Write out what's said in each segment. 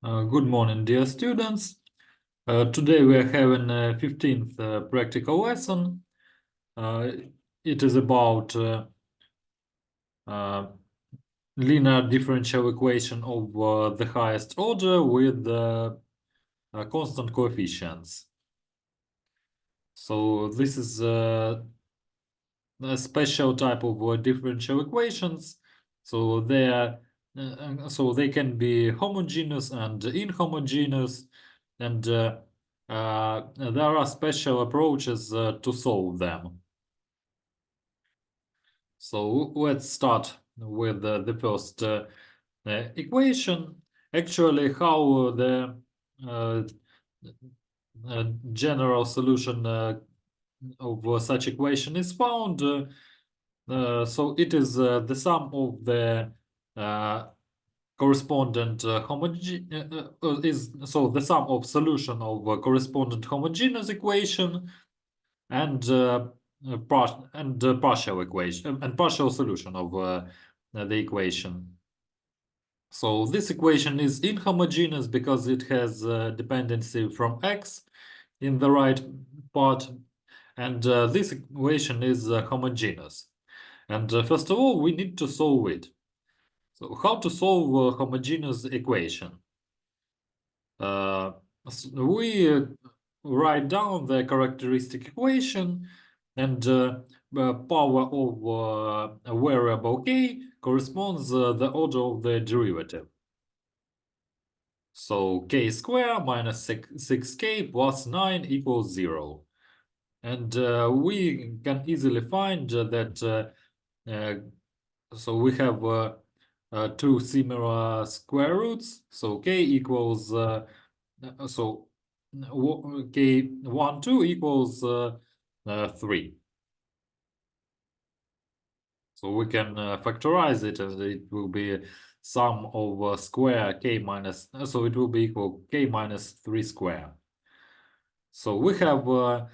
Good morning, dear students. Today we are having a 15th practical lesson. It is about uh, linear differential equation of the highest order with constant coefficients. So this is a special type of differential equations. So they can be homogeneous and inhomogeneous, and there are special approaches to solve them. So let's start with the first equation. Actually, how the uh, general solution of such equation is found. So it is the sum of the correspondent the sum of solution of a correspondent homogeneous equation and partial equation and partial solution of the equation. So this equation is inhomogeneous because it has dependency from x in the right part, and this equation is homogeneous. And first of all, we need to solve it. So how to solve a homogeneous equation? We write down the characteristic equation, and power of a variable k corresponds the order of the derivative. So k squared minus 6k plus 9 equals 0. And we can easily find that so we have two similar square roots. So k equals so k1 2 equals 3. So we can factorize it, and it will be sum of square k minus, so it will be equal k minus 3 square. So we have a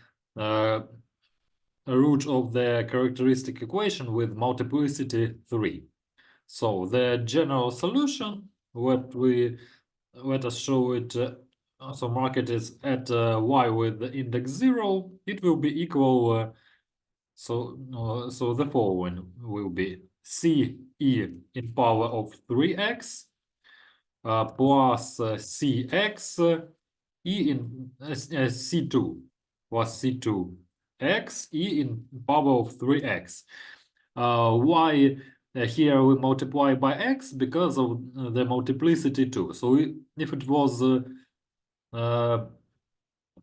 root of the characteristic equation with multiplicity 3. So the general solution, let us show it. So mark it is at y with the index 0. It will be equal. So the following will be c e in power of 3x plus cx e in c2 plus c2 x e in power of 3x. Why here we multiply by x? Because of the multiplicity 2. So if it was uh,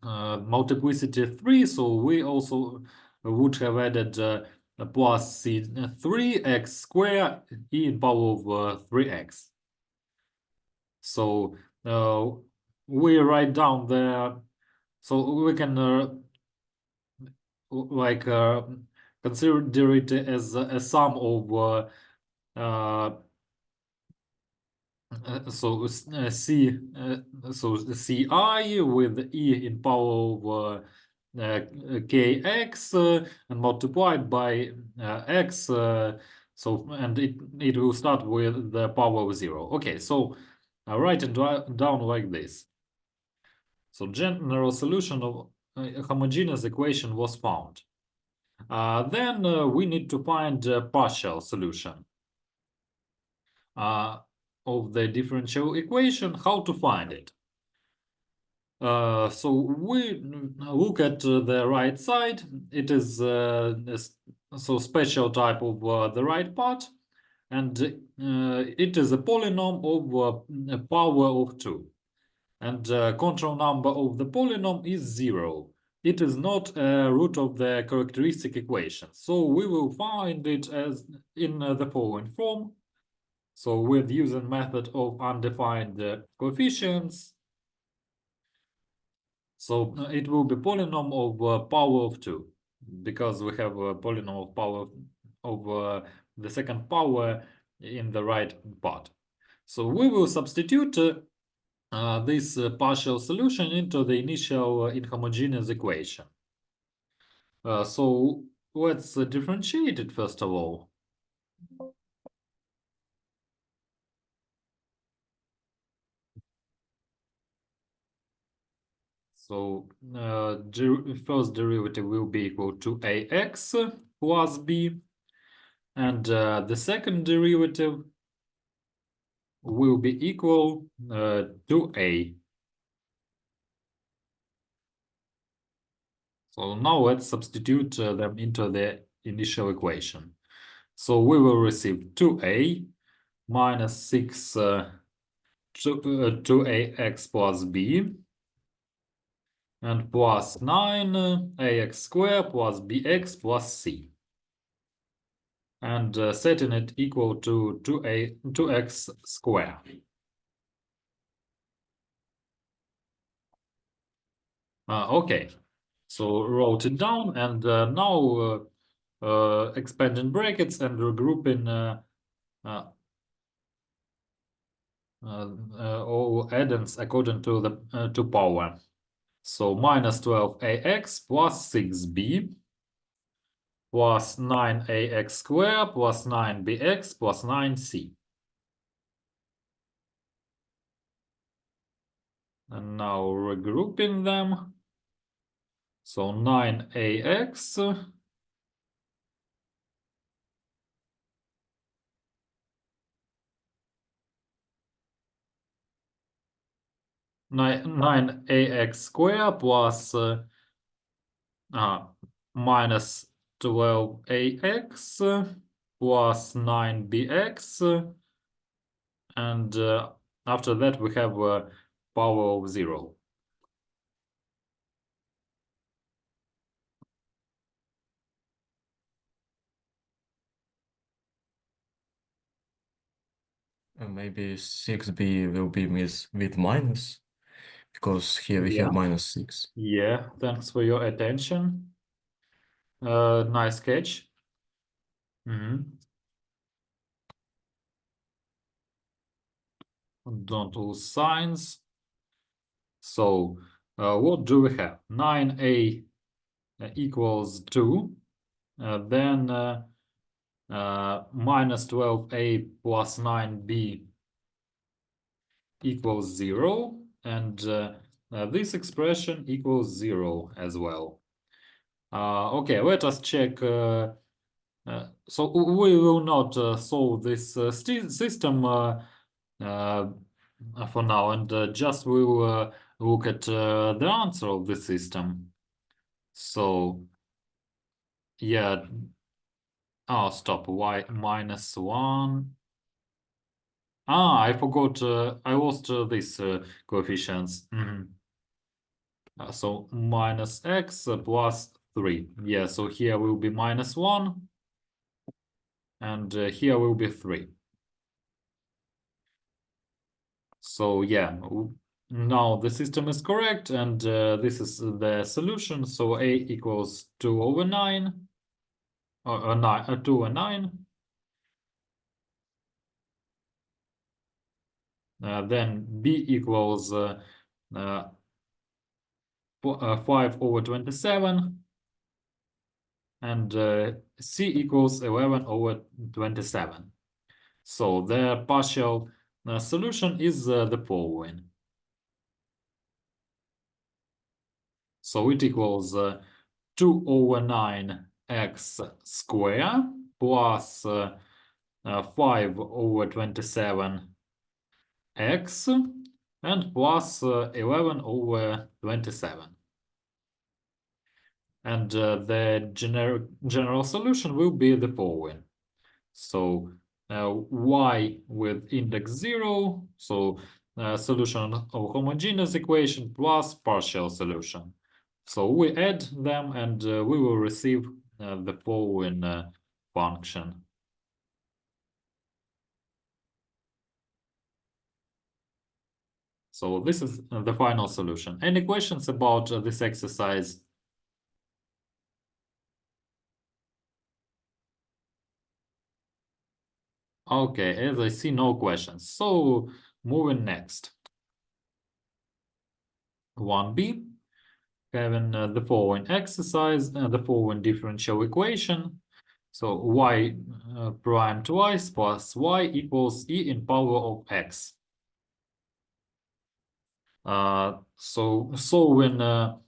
multiplicity 3, so we also would have added plus c3x squared e in power of 3x. So we write down the, so we can consider it as a sum of so ci with e in power of kx and multiplied by x. So and it will start with the power of 0. Okay, so I write it down like this. So general solution of a homogeneous equation was found. Then we need to find a partial solution of the differential equation. How to find it? So we look at the right side. It is so special type of the right part, and it is a polynomial of a power of 2. And control number of the polynomial is 0. It is not a root of the characteristic equation. So we will find it as in the following form. So with using method of undefined coefficients. So it will be polynomial of power of 2, because we have a polynomial of power of the second power in the right part. So we will substitute this partial solution into the initial inhomogeneous equation. So let's differentiate it first of all. So first derivative will be equal to ax plus b, and the second derivative will be equal to a. So now let's substitute them into the initial equation. So we will receive 2a minus 6 2ax plus b, and plus 9 ax squared plus bx plus c. And setting it equal to 2x squared. Okay, so wrote it down, and now expanding brackets and regrouping all addends according to the to power. So minus 12ax plus 6b plus 9ax squared plus 9bx plus 9c. And now regrouping them. So 9ax 9ax squared plus minus 12ax plus 9bx, and after that we have power of 0. Maybe 6b will be with minus, because here we Yeah. have minus 6. Yeah, thanks for your attention. Nice catch. Don't lose signs. So what do we have? 9a equals 2. Then minus 12a plus 9b equals 0. And this expression equals 0 as well. Okay, let us check. So we will not solve this system for now, and just we'll look at the answer of the system. So, yeah. Oh, stop. Y minus 1. I forgot. I lost these coefficients. So minus x plus 3. Yeah, so here will be minus 1. And here will be 3. So yeah, now the system is correct, and this is the solution. So a equals 2 over 9, or 2 and 9. Then b equals 5 over 27, and c equals 11 over 27. So the partial solution is the following. So it equals 2 over 9x squared plus 5 over 27x and plus 11 over 27. And the general solution will be the following. So y with index 0, so solution of homogeneous equation plus partial solution. So we add them, and we will receive the following function. So this is the final solution. Any questions about this exercise? Okay, as I see, no questions. So moving next. 1b, having the following exercise, the following differential equation. So y prime twice plus y equals e in power of x. So solving a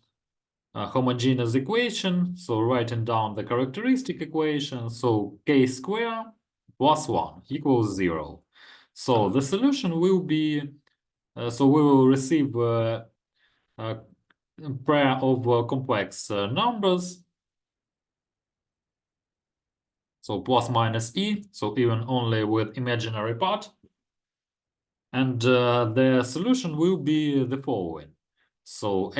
homogeneous equation, so writing down the characteristic equation, so k square plus 1 equals 0. So the solution will be, so we will receive a pair of complex numbers, so plus minus e, so even only with imaginary part. And the solution will be the following. So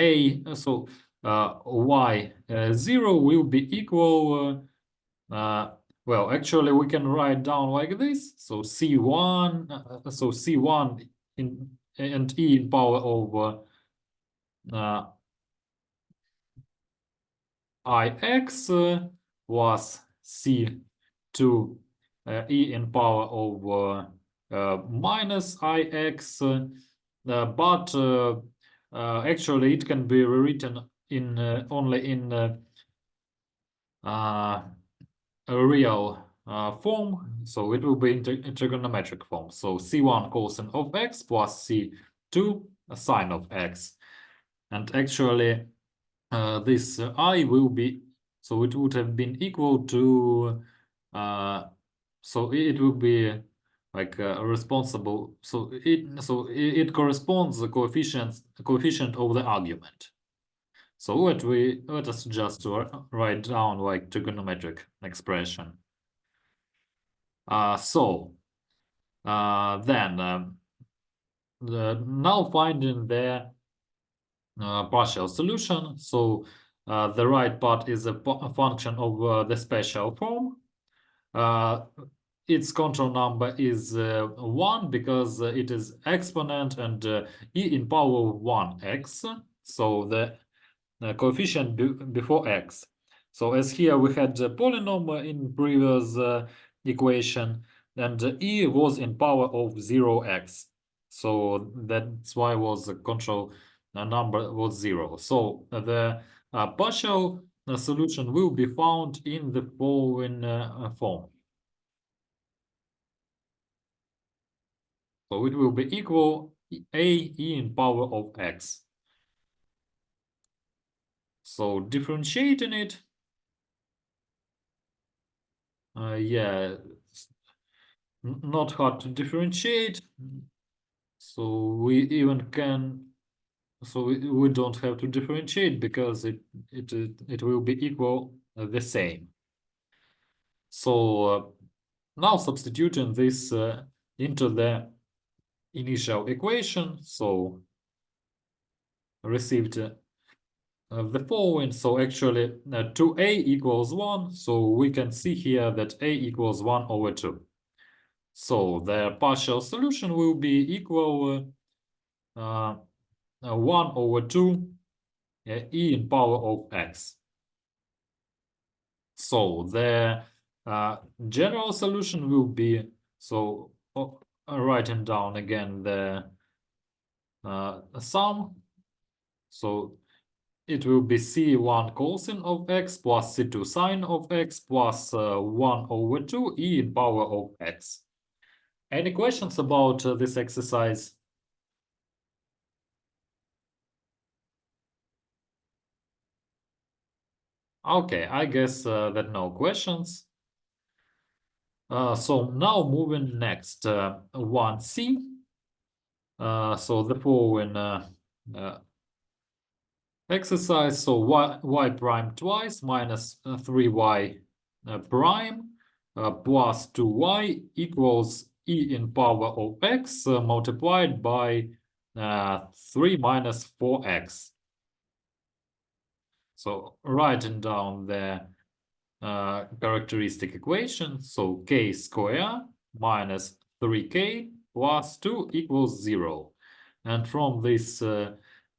y0 will be equal, well, actually we can write down like this. So C1 in and e in power of ix plus C2 e in power of minus ix, but actually it can be rewritten in only in a real form, so it will be in trigonometric form. So C1 cosine of x plus C2 sine of x, and actually this I will be, so it would have been equal to, so it will be like responsible, so it corresponds the coefficient of the argument. So let us just write down like trigonometric expression. Now finding the partial solution. So the right part is a function of the special form. Its control number is 1 because it is exponent and e in power of 1x. So the coefficient before x. So as here we had a polynomial in previous equation, and e was in power of 0x. So that's why was the control number was 0. So the partial solution will be found in the following form. So it will be equal a e in power of x. So differentiating it, yeah, not hard to differentiate. So we even can, so we don't have to differentiate because it will be equal the same. So now substituting this into the initial equation, so received the following. So actually 2a equals 1, so we can see here that a equals 1 over 2. So the partial solution will be equal 1 over 2 e in power of x. So the general solution will be, so writing down again the sum. So it will be C1 cosine of x plus C2 sine of x plus 1 over 2 e in power of x. Any questions about this exercise? Okay, I guess that no questions. So now moving next, 1c. So the following exercise, so y prime twice minus 3y prime plus 2y equals e in power of x multiplied by 3 minus 4x. So writing down the characteristic equation, so k square minus 3k plus 2 equals 0. And from this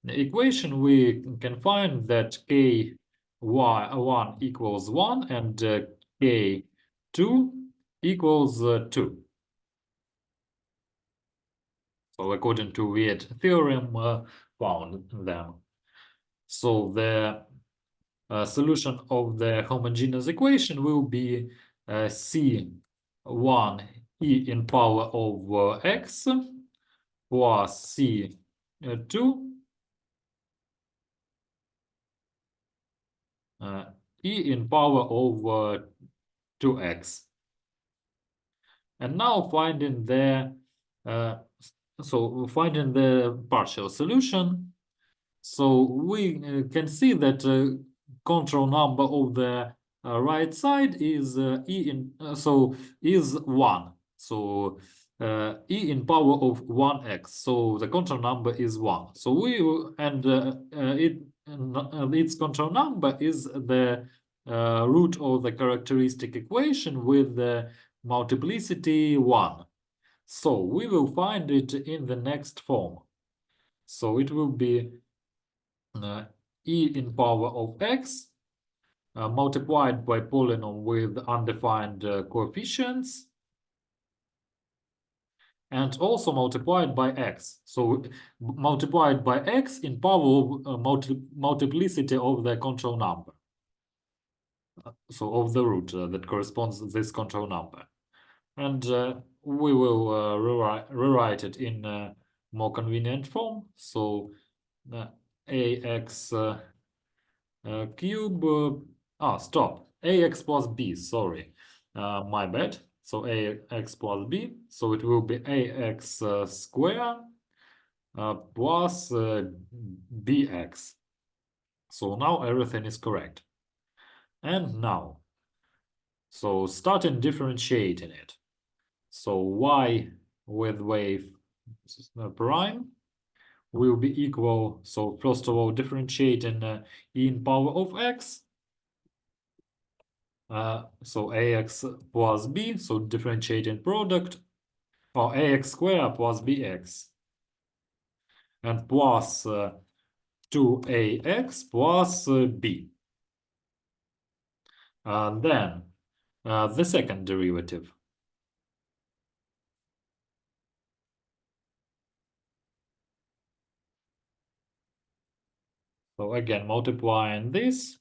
equation, we can find that k1 equals 1 and k2 equals 2. So according to Witt theorem, found them. So the solution of the homogeneous equation will be C1 e in power of x plus C 2 e in power of 2x. And now finding the partial solution. So we can see that control number of the right side is is 1. So e in power of 1x. So the control number is 1. So its control number is the root of the characteristic equation with the multiplicity 1. So we will find it in the next form. So it will be e in power of x multiplied by polynomial with undefined coefficients, and also multiplied by x. So multiplied by x in power of multiplicity of the control number. So of the root that corresponds to this control number. And we will rewrite it in a more convenient form. So ax cube, stop, ax plus b, sorry, my bad. So ax plus b, so it will be ax square plus bx. So now everything is correct. And now, so starting differentiating it. So y with wave prime will be equal, so first of all differentiating e in power of x, so ax plus b, so differentiating product, or ax squared plus bx, and plus 2ax plus b. Then the second derivative. So again, multiplying this,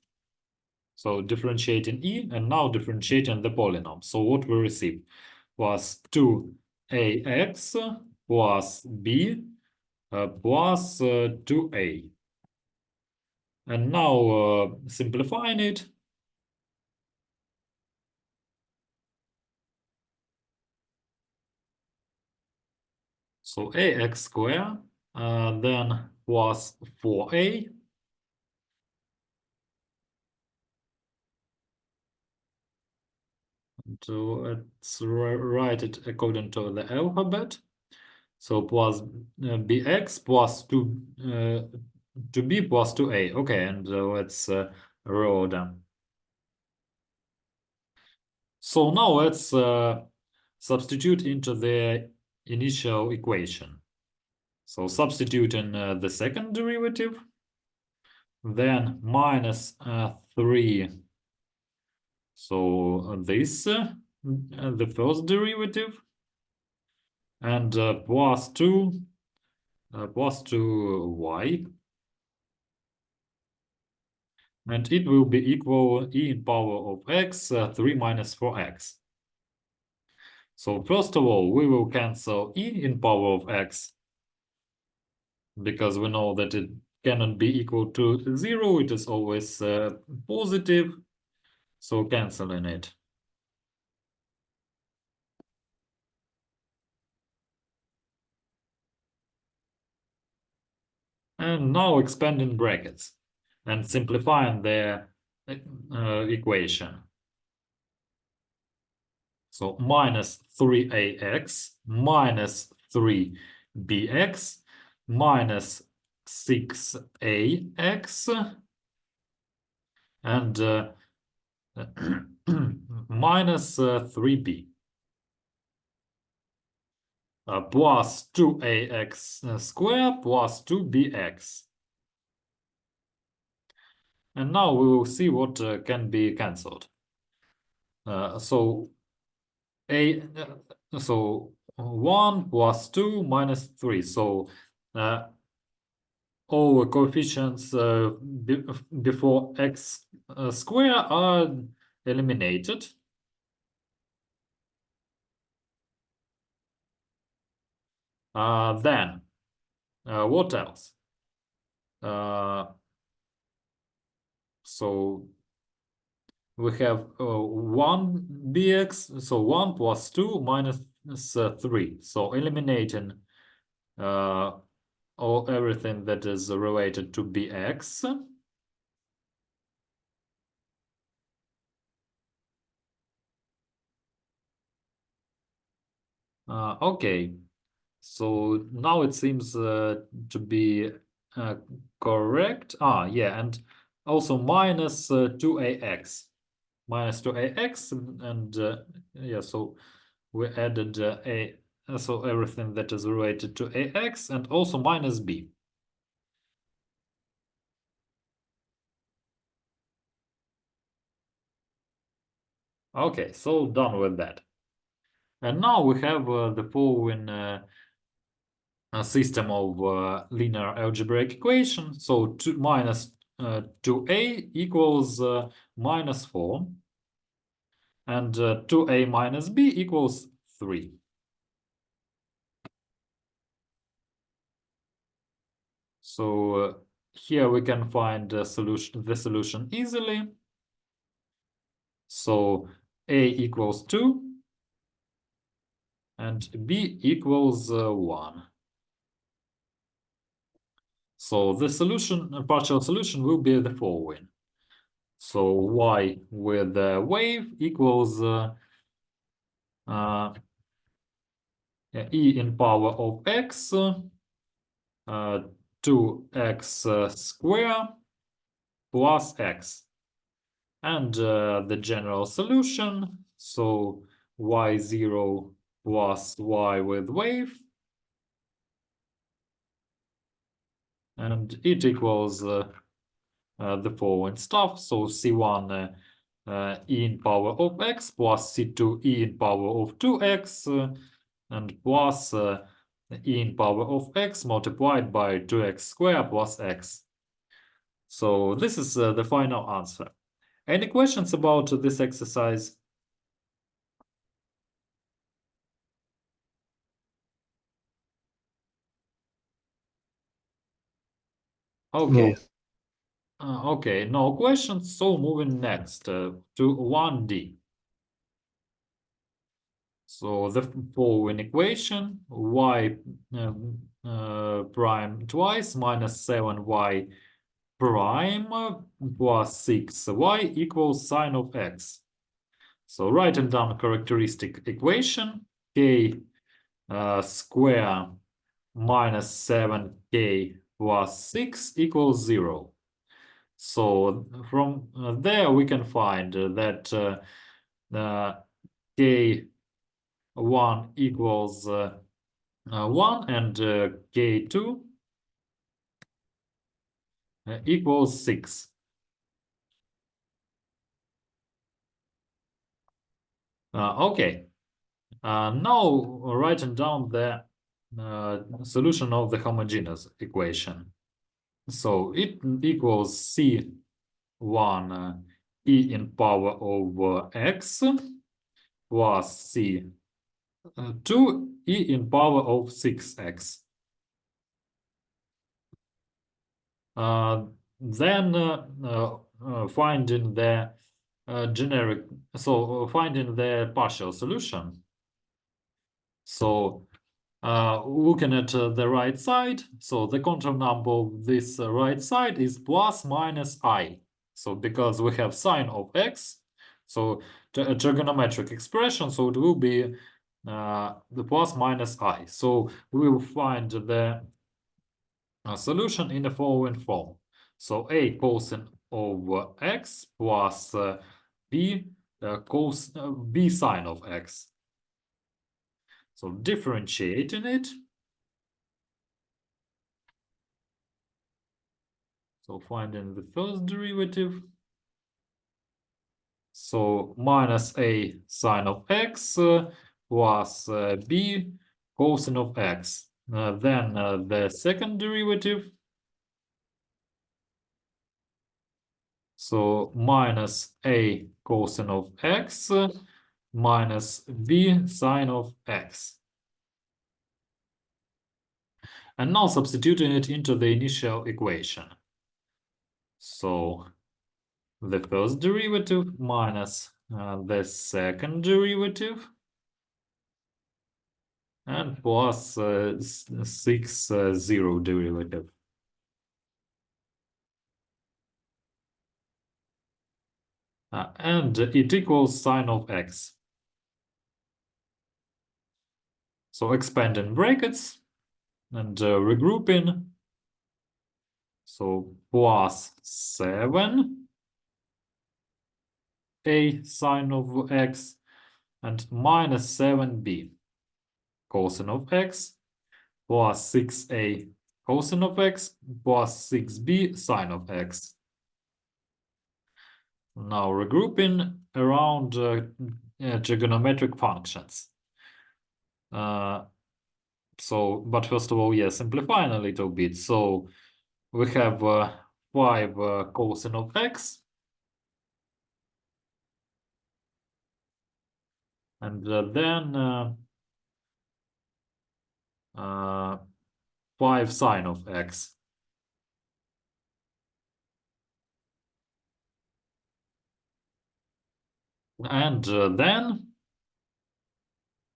so differentiating e, and now differentiating the polynomial. So what we receive was 2ax plus b plus 2a. And now simplifying it, so ax squared, then plus 4a, so let's write it according to the alphabet. So plus bx plus 2b plus 2a. Okay, and let's roll them. So now let's substitute into the initial equation. So substituting the second derivative, then minus 3. So this, the first derivative, and plus 2y, and it will be equal e in power of x 3 minus 4x. So first of all, we will cancel e in power of x, because we know that it cannot be equal to 0, it is always positive, so canceling it. And now expanding brackets and simplifying the equation. So minus 3ax minus 3bx minus 6ax and minus 3b plus 2ax squared plus 2bx. And now we will see what can be cancelled. So 1 plus 2 minus 3. So all coefficients before x square are eliminated. Then What else? So we have 1 bx, so 1 plus 2 minus 3. So eliminating everything that is related to bx. Okay, so now it seems to be correct. Yeah, and also minus 2ax. Minus 2ax, and yeah, so we added so everything that is related to ax, and also minus b. Okay, so done with that. And now we have the following system of linear algebraic equation. So minus 2a equals minus 4, and 2a minus b equals 3. So here we can find the solution easily. So a equals 2 and b equals 1. So the partial solution will be the following. So y with the wave equals e in power of x, 2x square plus x. And the general solution, so y0 plus y with wave, and it equals the following stuff. So c1 e in power of x plus c2 e in power of 2x and plus e in power of x multiplied by 2x squared plus x. So this is the final answer. Any questions about this exercise? Okay. Okay, no questions. So moving next to 1D. So the following equation, y prime twice minus 7y prime plus 6y equals sine of x. So writing down characteristic equation, k square minus 7k plus 6 equals 0. So from there we can find that k1 equals 1 and k2 equals 6. Okay, now writing down the solution of the homogeneous equation. So it equals c1 e in power of x plus c2 e in power of 6x. Then finding the generic, so finding the partial solution. So looking at the right side, so the control number of this right side is plus minus I. So because we have sine of x, so a trigonometric expression, so it will be the plus minus I. So we will find the solution in the following form. So a cosine of x plus b b sine of x. So differentiating it. So finding the first derivative. So minus a sine of x plus b cosine of x. Then the second derivative. So minus a cosine of x minus b sine of x. And now substituting it into the initial equation. So the first derivative minus the second derivative and plus 0 derivative. And it equals sine of x. So expanding brackets and regrouping. So plus 7 a sine of x and minus 7b cosine of x plus 6a cosine of x plus 6b sine of x. Now regrouping around trigonometric functions. But first of all, yeah, simplifying a little bit. So we have 5 cosine of x. And then 5 sine of x. And then,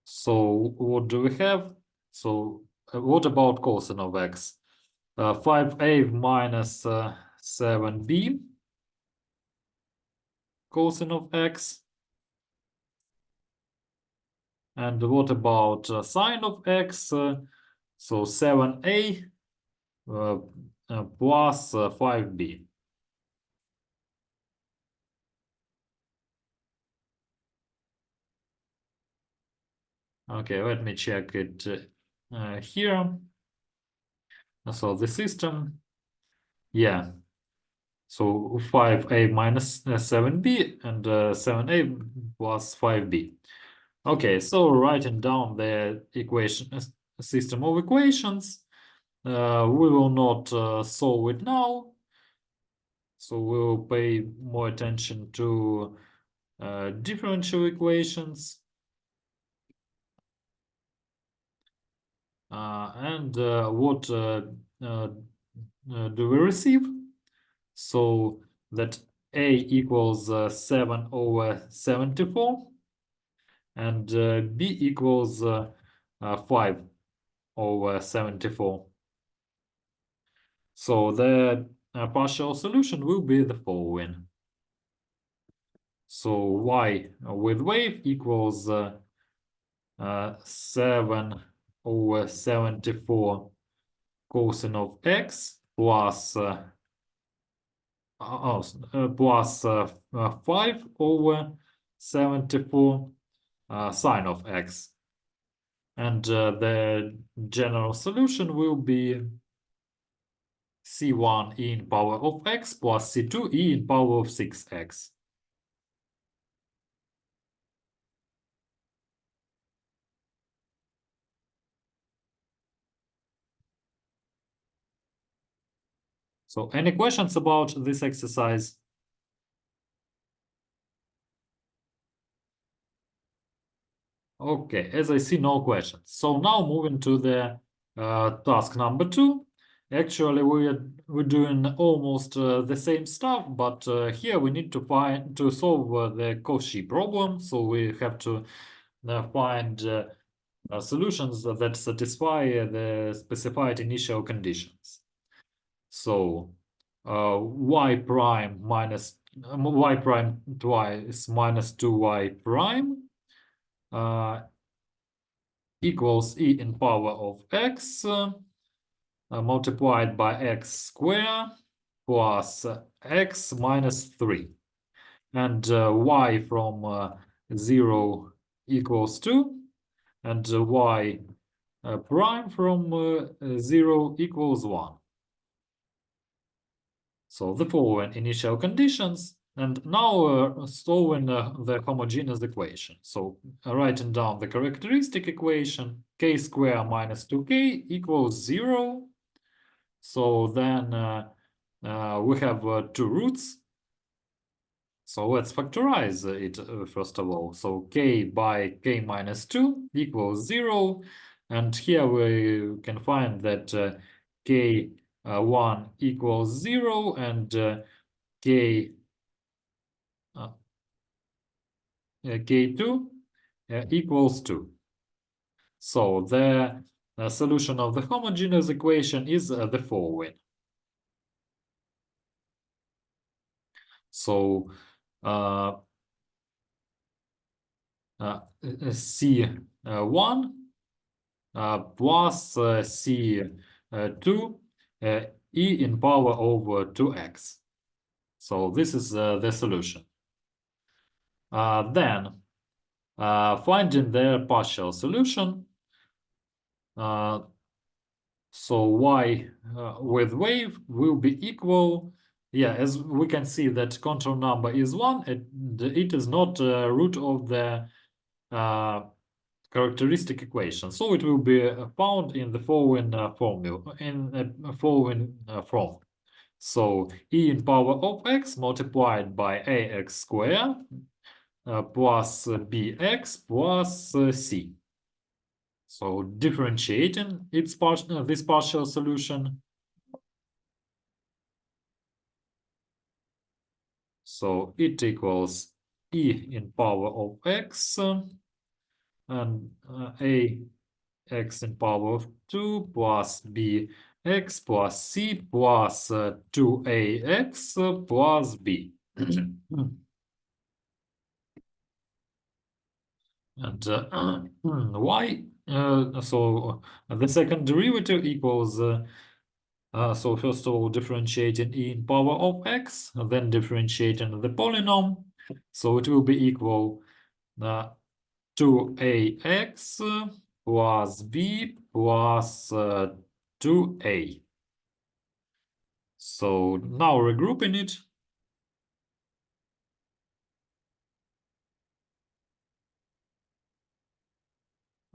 so what do we have? So what about cosine of x? 5a minus 7b cosine of x. And what about sine of x? So 7a plus 5b. Okay, let me check it here. So the system, yeah. So 5a minus 7b and 7a plus 5b. Okay, so writing down the equation system of equations, we will not solve it now. So we will pay more attention to differential equations. And what do we receive? So that a equals 7 over 74 and b equals 5 over 74. So the partial solution will be the following. So y with wave equals 7 over 74 cosine of x plus plus 5 over 74 sine of x. And the general solution will be c1 e in power of x plus c2 e in power of 6x. So any questions about this exercise? Okay, as I see, no questions. So now moving to the task number 2. Actually, we're doing almost the same stuff, but here we need to solve the Cauchy problem. So we have to find solutions that satisfy the specified initial conditions. So y prime minus y prime twice minus 2y prime equals e in power of x multiplied by x squared plus x minus 3. And y from 0 equals 2, and y prime from 0 equals 1. So the following initial conditions, and now solving the homogeneous equation. So writing down the characteristic equation, k squared minus 2k equals 0. So then we have 2 roots. So let's factorize it first of all. So k by k minus 2 equals 0. And here we can find that k1 equals 0 and k k2 equals 2. So the solution of the homogeneous equation is the following. So C1 plus C2 e in power over 2x. So this is the solution. Then finding the partial solution. So y with wave will be equal. Yeah, as we can see that control number is 1. It is not root of the characteristic equation. So it will be found in the following formula, in following form. So e in power of x multiplied by ax squared plus bx plus c. So differentiating its this partial solution. So it equals e in power of x and a x in power of 2 plus b x plus c plus 2ax plus b. And y, so the second derivative equals, so first of all, differentiating e in power of x, then differentiating the polynomial. So it will be equal 2ax plus b plus 2a. So now regrouping it.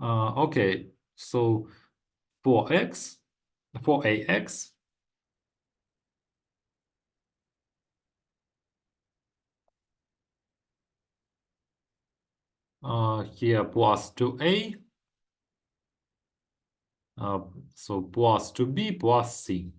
Okay, so for ax, here plus 2a, so plus 2b plus c.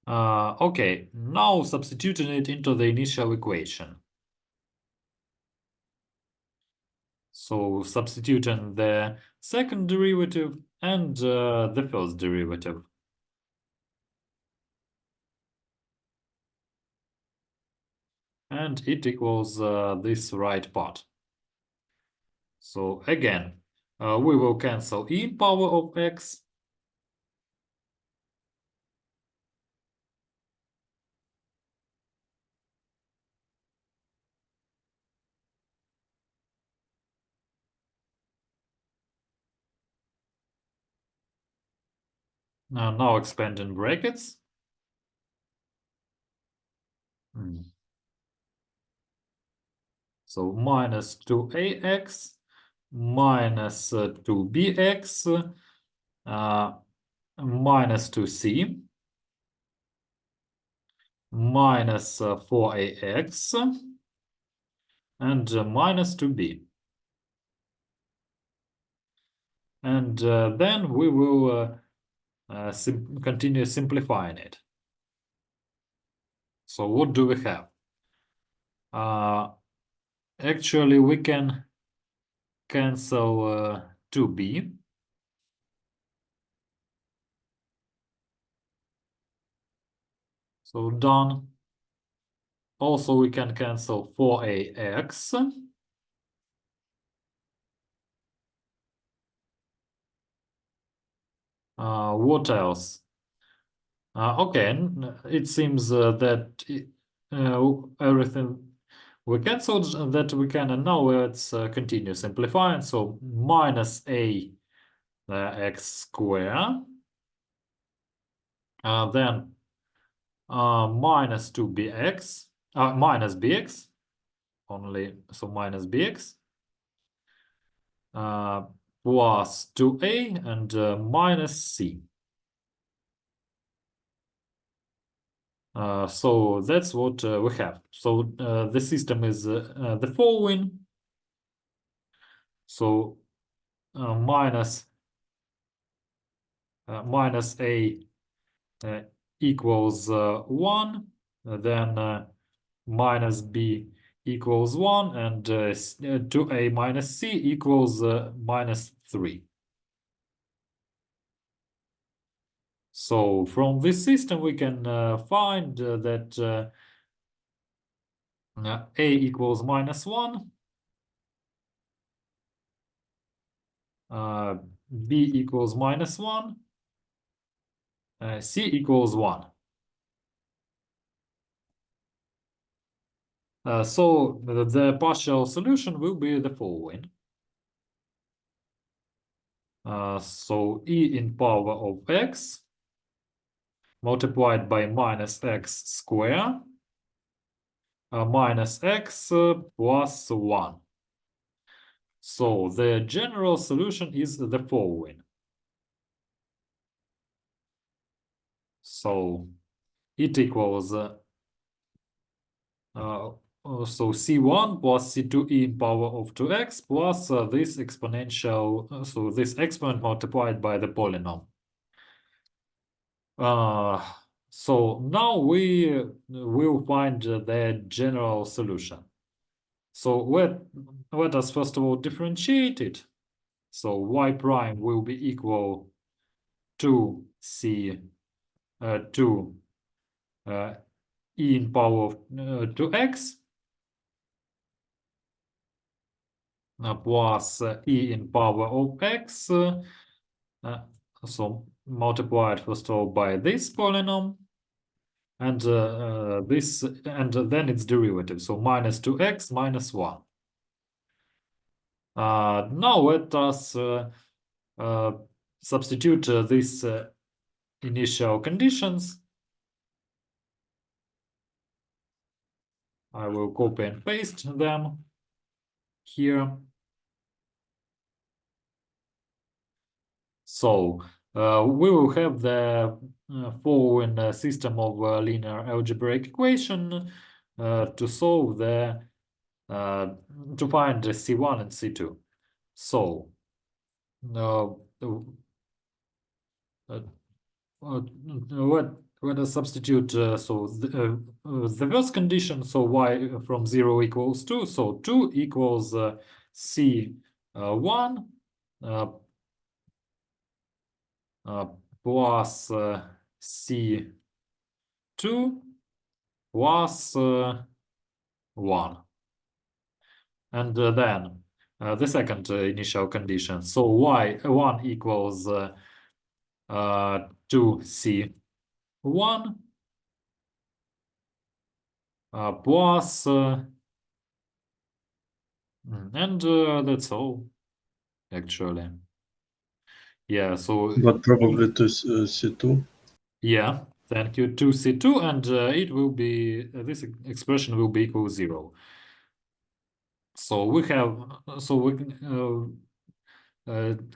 Okay, now substituting it into the initial equation. So substituting the second derivative and the first derivative. And it equals this right part. So again, we will cancel e in power of x. Now expanding brackets. So minus 2ax minus 2bx minus 2c minus 4ax and minus 2b. And then we will continue simplifying it. So what do we have? Actually, we can cancel 2b. So done. Also, we can cancel 4ax. What else? Okay, it seems that everything we cancelled that we can, and now let's continue simplifying. So minus a x squared, then minus 2bx, minus bx, only, so minus bx, plus 2a and minus c. So that's what we have. So the system is the following. So minus a equals 1, then minus b equals 1, and 2a minus c equals minus 3. So from this system, we can find that a equals minus 1, b equals minus 1, c equals 1. So the partial solution will be the following. So e in power of x multiplied by minus x square minus x plus 1. So the general solution is the following. So it equals so c1 plus c2e in power of 2x plus this exponential, so this exponent multiplied by the polynomial. So now we will find the general solution. So let us first of all differentiate it. So y prime will be equal to c to e in power of 2x plus e in power of x. So multiplied first of all by this polynomial, and this, and then its derivative. So minus 2x minus 1. Now let us substitute these initial conditions. I will copy and paste them here. So we will have the following system of linear algebraic equation to solve the to find C1 and C2. So let us substitute. So the first condition, so y from 0 equals 2, so 2 equals C1 plus C2 plus 1. And then the second initial condition. So y1 equals 2c1 plus and that's all, actually. Yeah, so But probably to C2. yeah, thank you, 2c2, and it will be this expression will be equal 0. So we have, so we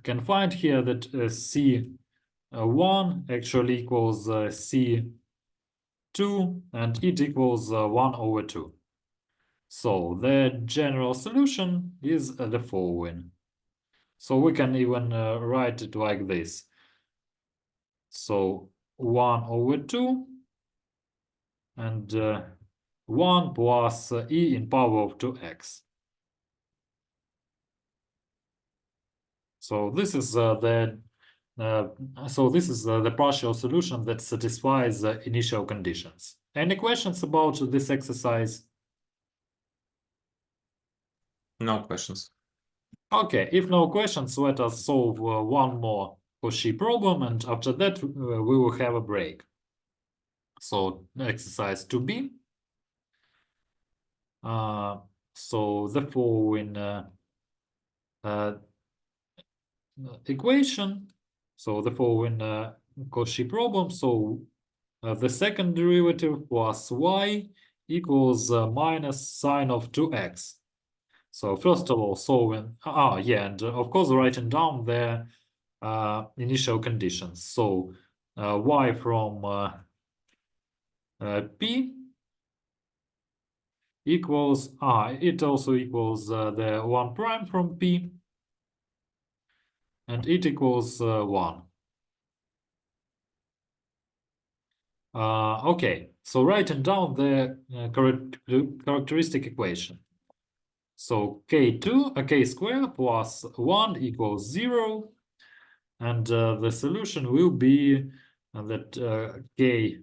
can find here that C1 actually equals C2, and it equals 1 over 2. So the general solution is the following. So we can even write it like this. So 1 over 2 and 1 plus e in power of 2x. So this is the partial solution that satisfies the initial conditions. Any questions about this exercise? No questions. Okay, if no questions, let us solve one more Cauchy problem, and after that we will have a break. So exercise 2b. So the following equation. So the following Cauchy problem. So the second derivative plus y equals minus sine of 2x. So first of all, solving, yeah, and of course writing down the initial conditions. So y from P equals it also equals the 1 prime from P, and it equals 1. Okay, so writing down the characteristic equation. So k square plus 1 equals 0, and the solution will be that k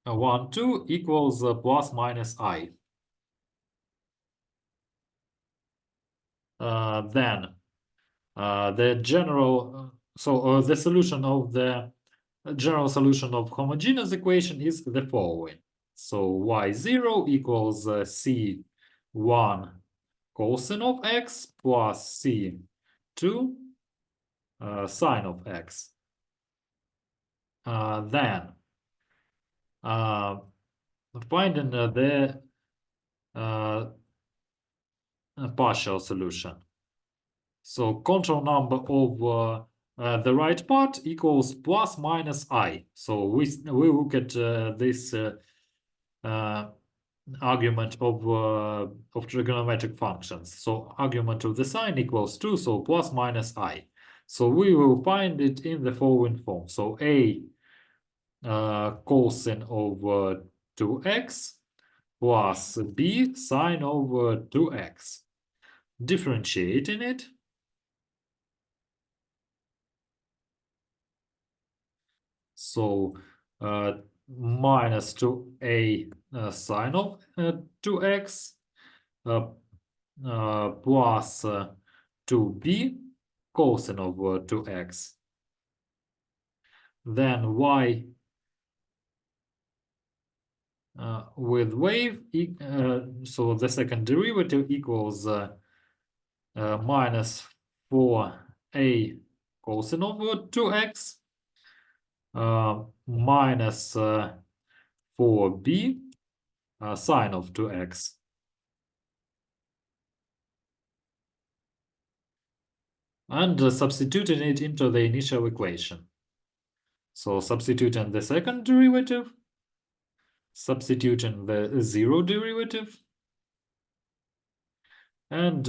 2 equals plus minus I. Then the general the solution of the general solution of homogeneous equation is the following. So y0 equals c1 cosine of x plus c2 sine of x. Then finding the partial solution. So control number of the right part equals plus minus I. So we look at this argument of trigonometric functions. So argument of the sine equals 2, so plus minus I. So we will find it in the following form. So a cosine of 2x plus b sine of 2x. Differentiating it. So minus 2a sine of 2x plus 2b cosine of 2x. Then y with wave, so the second derivative equals minus 4a cosine of 2x minus 4b sine of 2x. And substituting it into the initial equation. So substituting the second derivative, substituting the zero derivative, and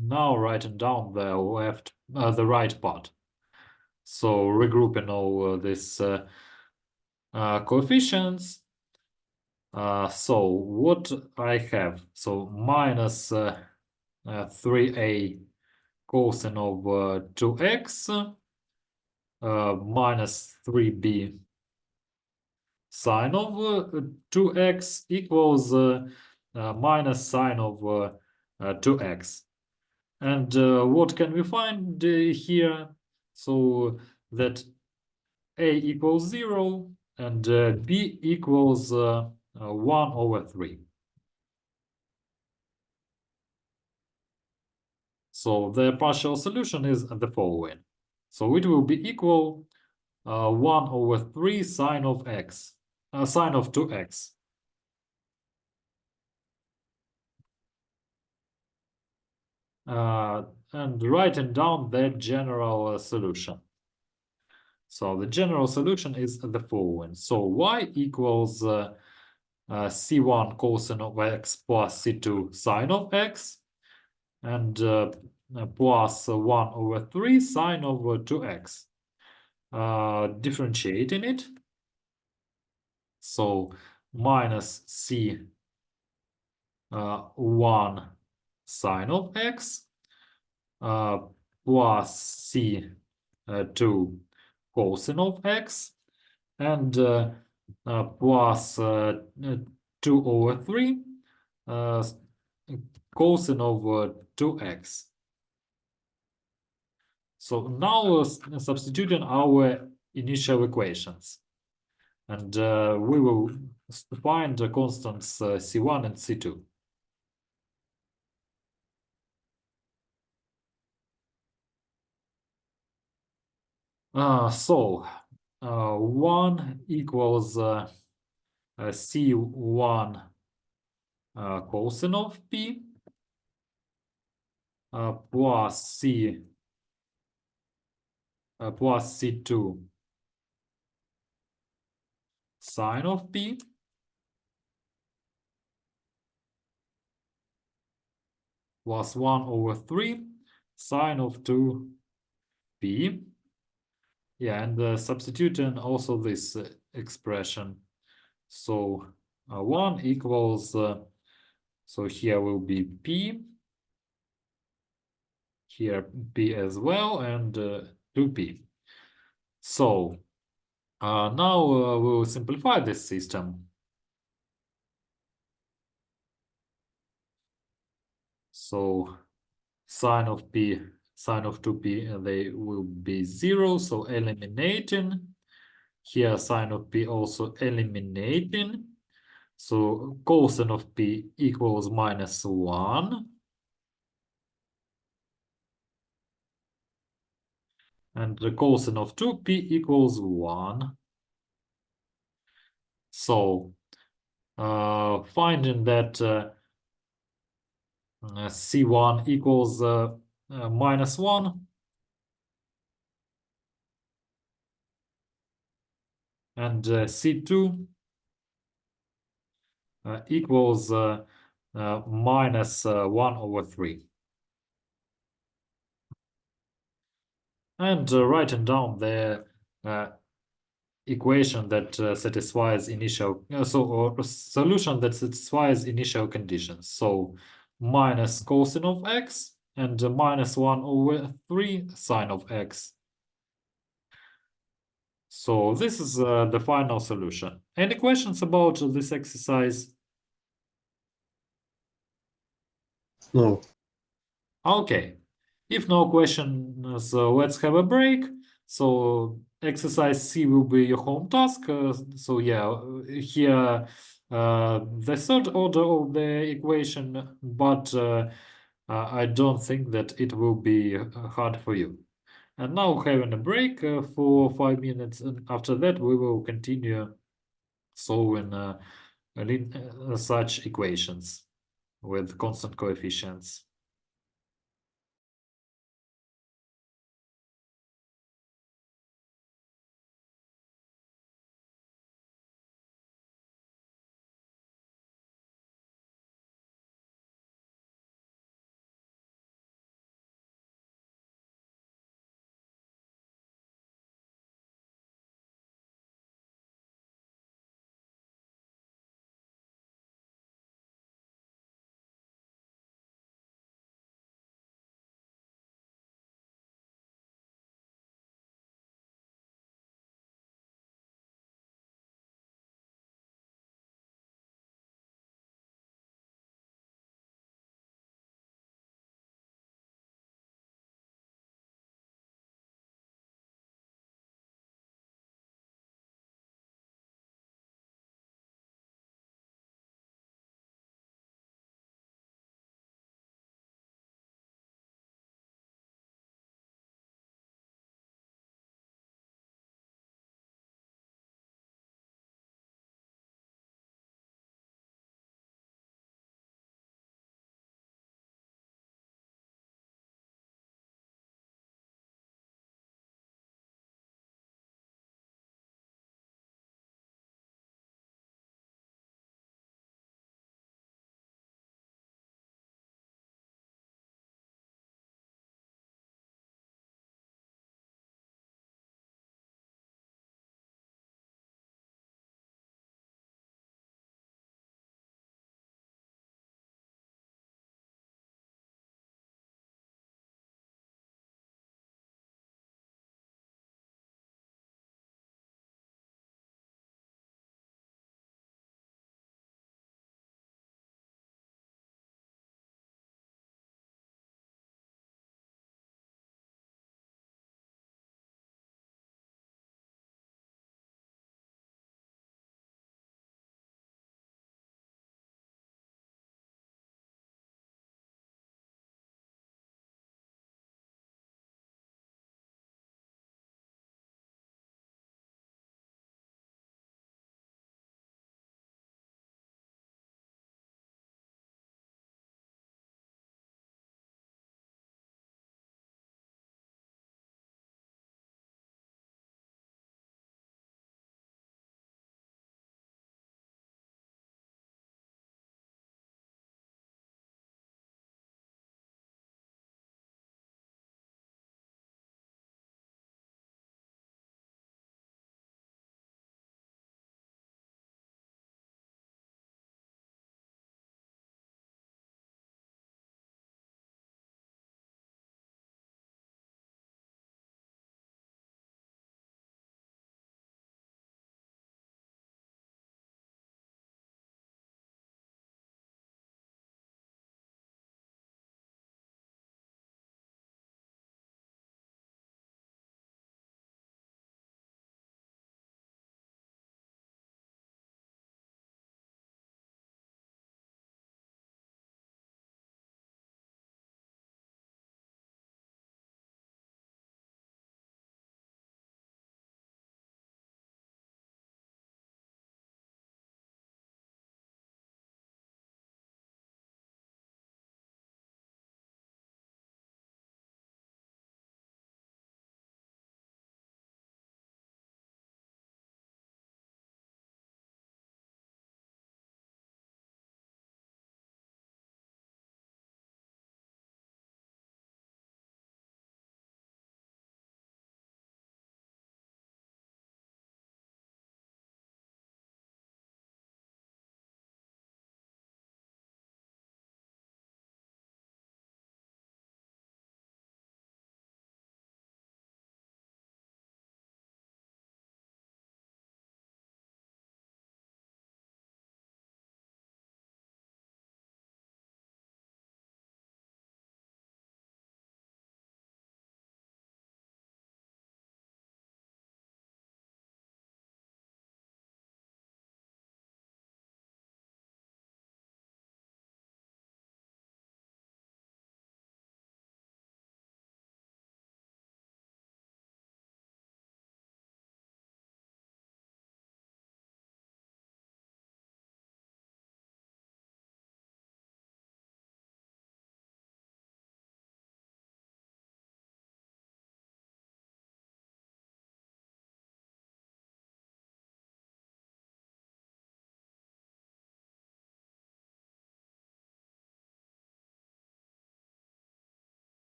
now writing down the right part. So regrouping all these coefficients. So what I have? So minus 3a cosine of 2x minus 3b sine of 2x equals minus sine of 2x. And what can we find here? So that a equals 0 and b equals 1 over 3. So the partial solution is the following. So it will be equal 1 over 3 sine of x, sine of 2x. And writing down the general solution. So the general solution is the following. So y equals c1 cosine of x plus c2 sine of x, and plus 1 over 3 sine of 2x. Differentiating it. So minus c 1 sine of x plus c 2 cosine of x, and plus 2 over 3 cosine of 2x. So now substituting our initial equations, and we will find the constants C1 and C2. So 1 equals C1 cosine of P plus C2 sine of p plus 1 over 3 sine of 2p. Yeah, and substitute in also this expression. So 1 equals, so here will be p, here p as well, and 2p. So now we will simplify this system. So sine of p, sine of 2p, they will be 0, so eliminating. Here sine of p also eliminating. So cosine of p equals -1. And the cosine of 2p equals 1. So finding that C1 equals -1, and C2 equals -1 over 3. And writing down the equation that satisfies initial, or solution that satisfies initial conditions. So minus cosine of x and -1 over 3 sine of x. So this is the final solution. Any questions about this exercise? No. Okay. If no questions, let's have a break. So exercise C will be your home task. So yeah, here the third order of the equation, but I don't think that it will be hard for you. And now having a break for 5 minutes, and after that we will continue solving such equations with constant coefficients.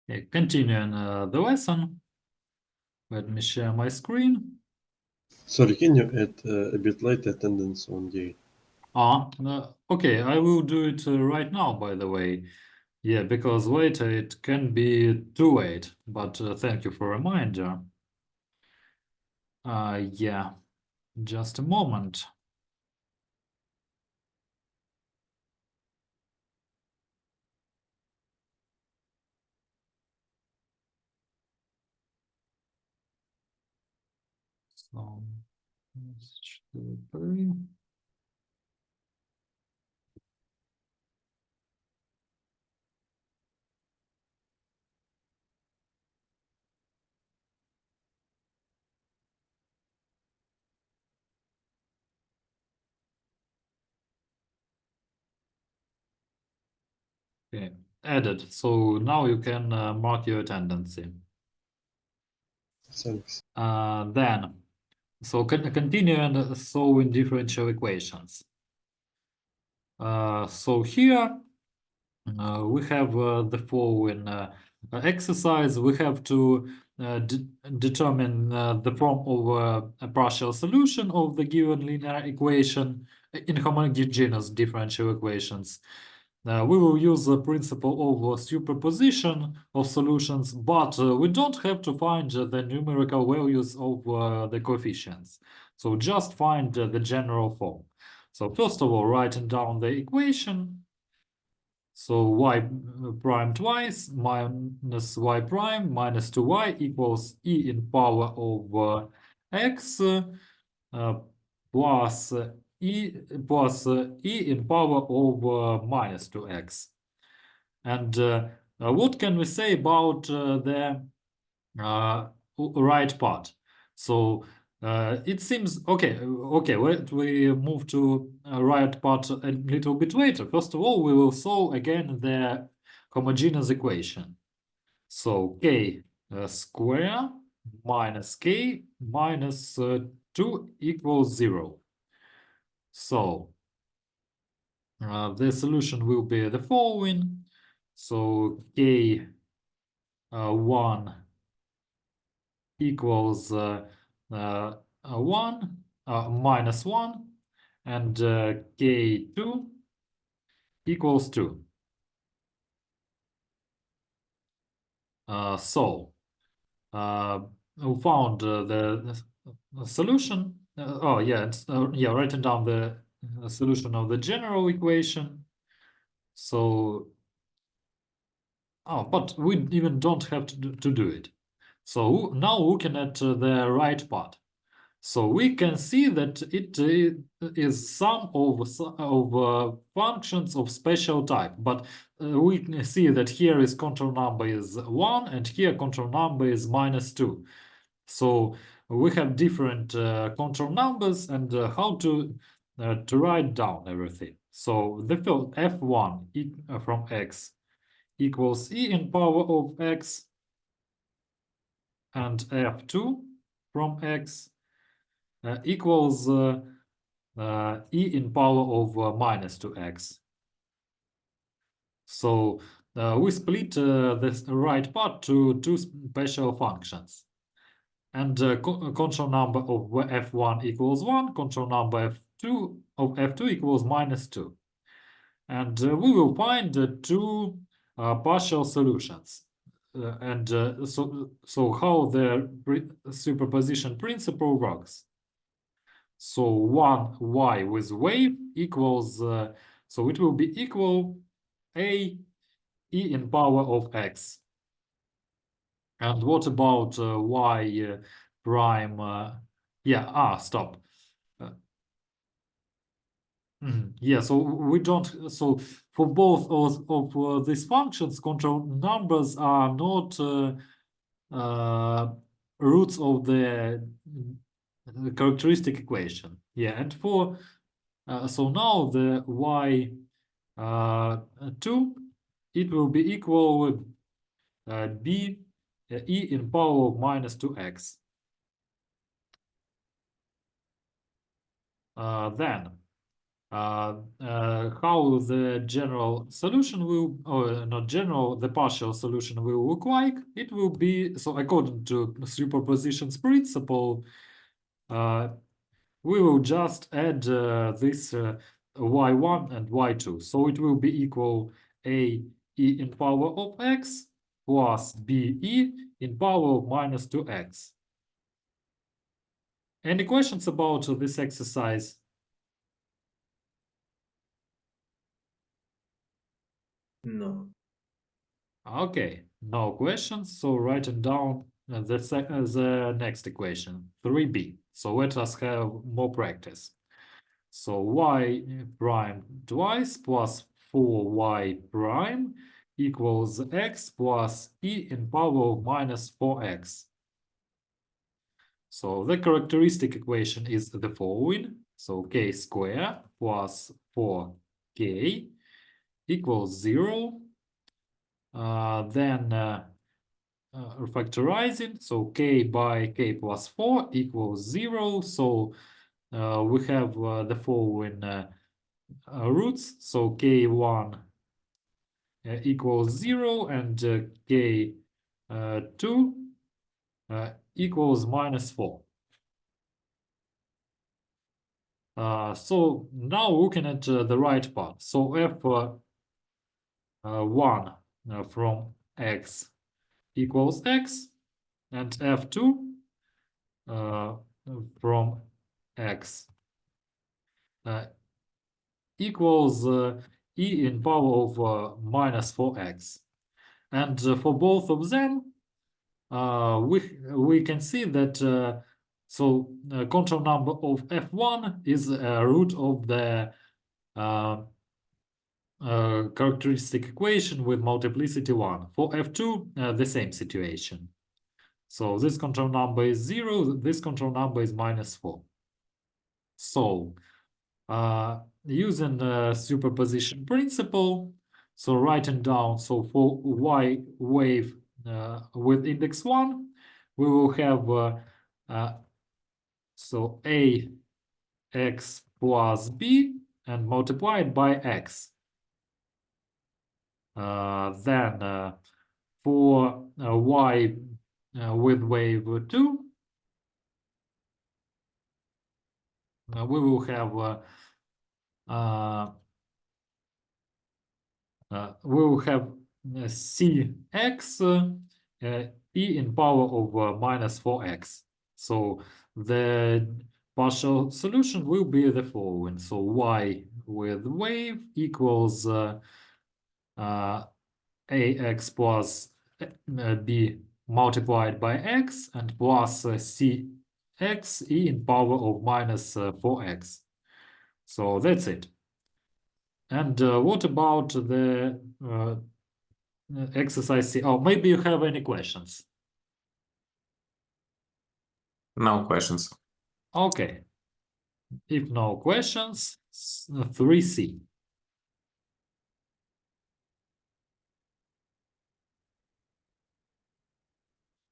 Okay, continuing the lesson. Let me share my screen. Sorry, can you add a bit late attendance on day? Okay, I will do it right now, by the way. Yeah, because later it can be too late, but thank you for reminder. Yeah, just a moment. So, HTTP. Okay, added. So now you can mark your attendance. Thanks. Then, so continue and solving differential equations. So here we have the following exercise. We have to determine the form of a partial solution of the given linear equation in homogeneous differential equations. We will use the principle of superposition of solutions, but we don't have to find the numerical values of the coefficients. So just find the general form. So first of all, writing down the equation. So y prime twice minus y prime minus 2y equals e in power of x plus e in power of minus 2x. And what can we say about the right part? So it seems okay. Let we move to right part a little bit later. First of all, we will solve again the homogeneous equation. So k square minus k minus 2 equals 0. So the solution will be the following. So k 1 equals 1 minus 1 and k2 equals 2. So we found the solution. Oh yeah, it's, yeah, writing down the solution of the general equation. So but we even don't have to do it. So now looking at the right part. So we can see that it is sum of functions of special type, but we can see that here is control number is 1 and here control number is minus 2. So we have different control numbers and how to write down everything. So the field f1 from x equals e in power of x and f2 from x equals e in power of minus 2x. So we split this right part to two special functions. And control number of f1 equals 1, control number f2 equals minus 2. And we will find two partial solutions. So how the superposition principle works. So 1y with wave equals, so it will be equal a e in power of x. And what about y prime? Yeah, stop. Yeah, so we don't, so for both of these functions, control numbers are not roots of the characteristic equation. Yeah, and for so now the y2 it will be equal b e in power of minus 2x. Then how the general solution will, or not general, the partial solution will look like. It will be, so according to superposition's principle, we will just add this y1 and y2. So it will be equal a e in power of x plus b e in power of minus 2x. Any questions about this exercise? No. Okay, no questions. So writing down the next equation, 3b. So let us have more practice. So y prime twice plus 4y prime equals x plus e in power of minus 4x. So the characteristic equation is the following. So k square plus 4k equals 0. Then factorizing, so k by k plus 4 equals 0. So we have the following roots. So k1 equals 0 and k2 equals minus 4. So now looking at the right part. So f1 from x equals x, and f2 from x equals e in power of minus 4x. And for both of them, we can see that control number of f1 is a root of the characteristic equation with multiplicity 1. For f2, the same situation. So this control number is 0, this control number is minus 4. So using the superposition principle, so writing down, so for y wave with index 1, we will have so a x plus b and multiplied by x. Then for y with wave 2, we will have cx e in power of minus 4x. So the partial solution will be the following. So y with wave equals ax plus b multiplied by x and plus cx e in power of minus 4x. So that's it. And what about the exercise C? Oh, maybe you have any questions? No questions. Okay. If no questions, 3C.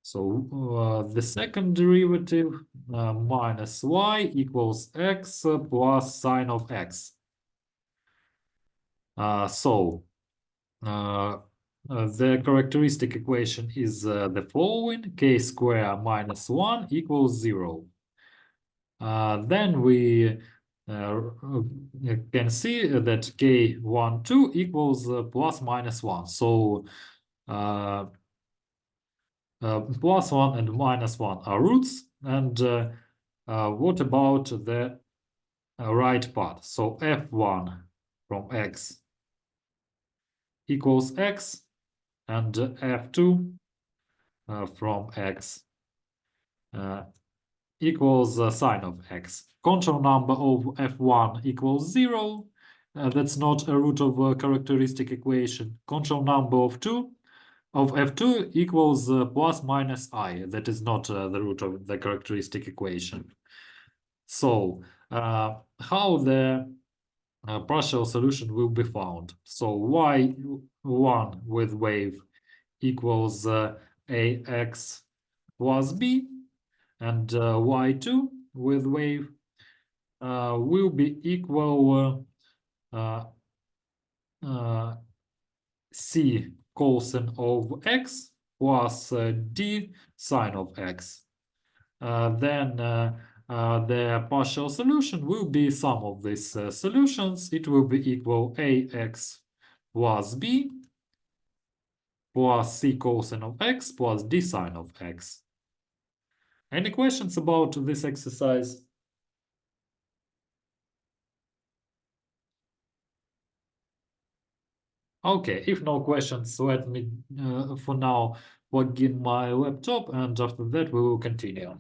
So the second derivative minus y equals x plus sine of x. The characteristic equation is the following: k square minus 1 equals 0. Then we can see that k12 equals plus minus 1. So plus 1 and minus 1 are roots. And what about the right part? So f1 from x equals x, and f2 from x equals sine of x. Control number of f1 equals 0. That's not a root of a characteristic equation. Control number of f2 equals plus minus I. That is not the root of the characteristic equation. So how the partial solution will be found? So y1 with wave equals ax plus b, and y2 with wave will be equal c cosine of x plus d sine of x. Then the partial solution will be sum of these solutions. It will be equal ax plus b plus c cosine of x plus d sine of x. Any questions about this exercise? Okay, if no questions, let me for now plug in my laptop, and after that we will continue.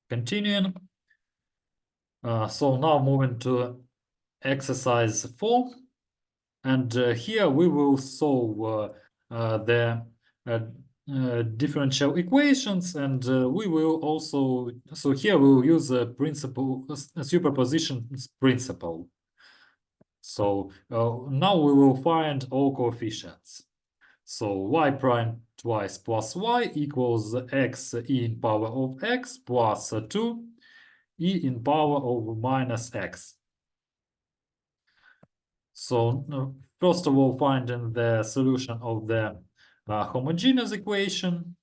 Continuing. So now moving to exercise 4, and here we will solve the differential equations, and we will also, so here we will use a principle, a superposition principle. So now we will find all coefficients. So y prime twice plus y equals x e in power of x plus 2 e in power of minus x. So first of all, finding the solution of the homogeneous equation.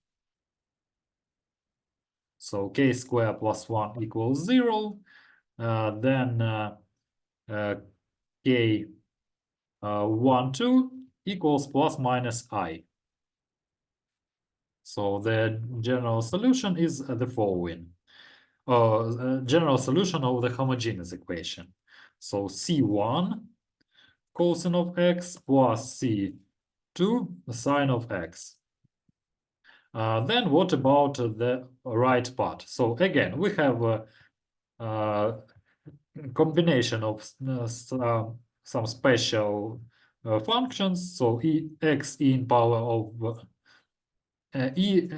So k squared plus 1 equals 0. Then k 1, 2 equals plus minus I. So the general solution is the following. General solution of the homogeneous equation. So C1 cosine of x plus C2 sine of x. Then what about the right part? So again, we have a combination of some special functions. So x in power of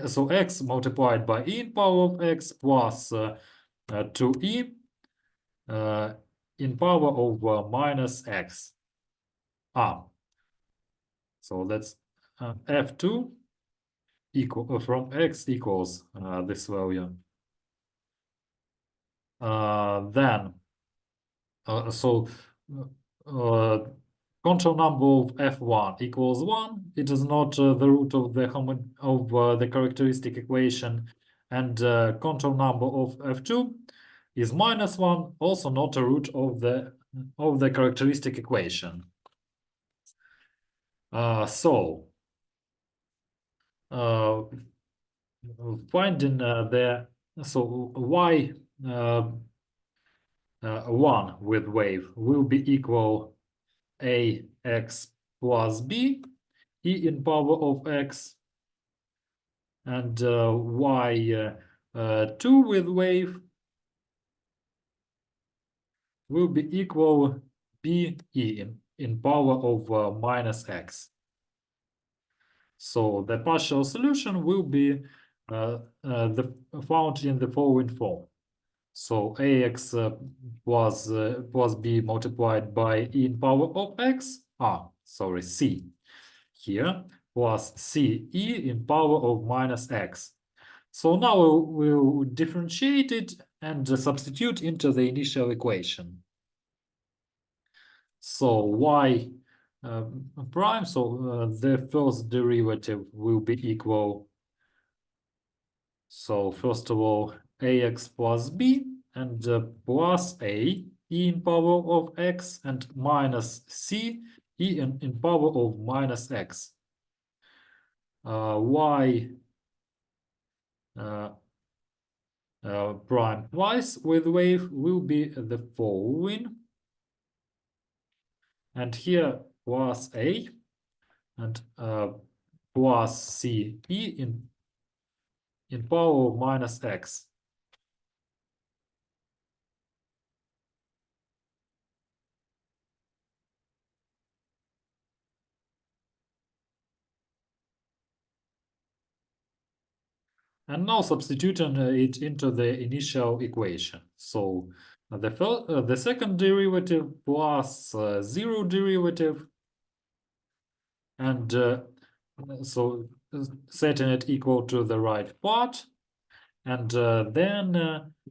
so x multiplied by e in power of x plus 2e in power of minus x. So that's f2 equal from x equals this value. Then so control number of f1 equals 1. It is not the root of the characteristic equation, and control number of f2 is minus 1, also not a root of the characteristic equation. So finding y 1 with wave will be equal ax plus b e in power of x, and y 2 with wave will be equal b e in power of minus x. So the partial solution will be found in the following form. So ax plus b multiplied by e in power of x, c here, plus c e in power of minus x. So now we'll differentiate it and substitute into the initial equation. So y prime, so the first derivative will be equal. So first of all, ax plus b and plus a e in power of x and minus c e in power of minus x. Y prime twice with wave will be the following. And here plus a and plus c e in power of minus x. And now substituting it into the initial equation. So the second derivative plus zero derivative, and so setting it equal to the right part, and then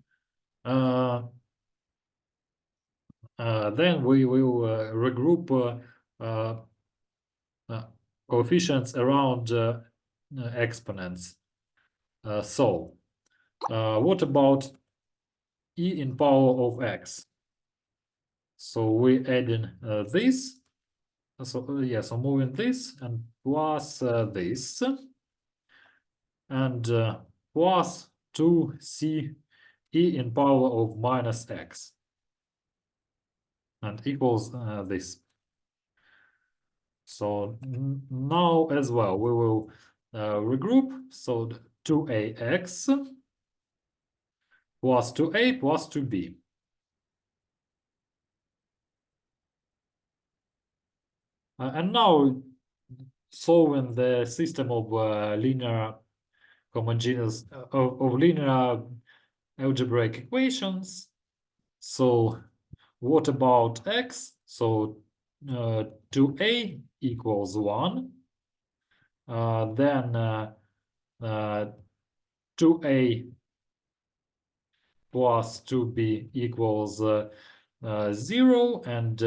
we will regroup coefficients around exponents. So what about e in power of x? So we add in this. So yeah, so moving this and plus this, and plus 2c e in power of minus x, and equals this. So now as well we will regroup. So 2ax plus 2a plus 2b. And now solving the system of linear homogeneous of linear algebraic equations. So what about x? So 2a equals 1. Then 2a plus 2b equals 0, and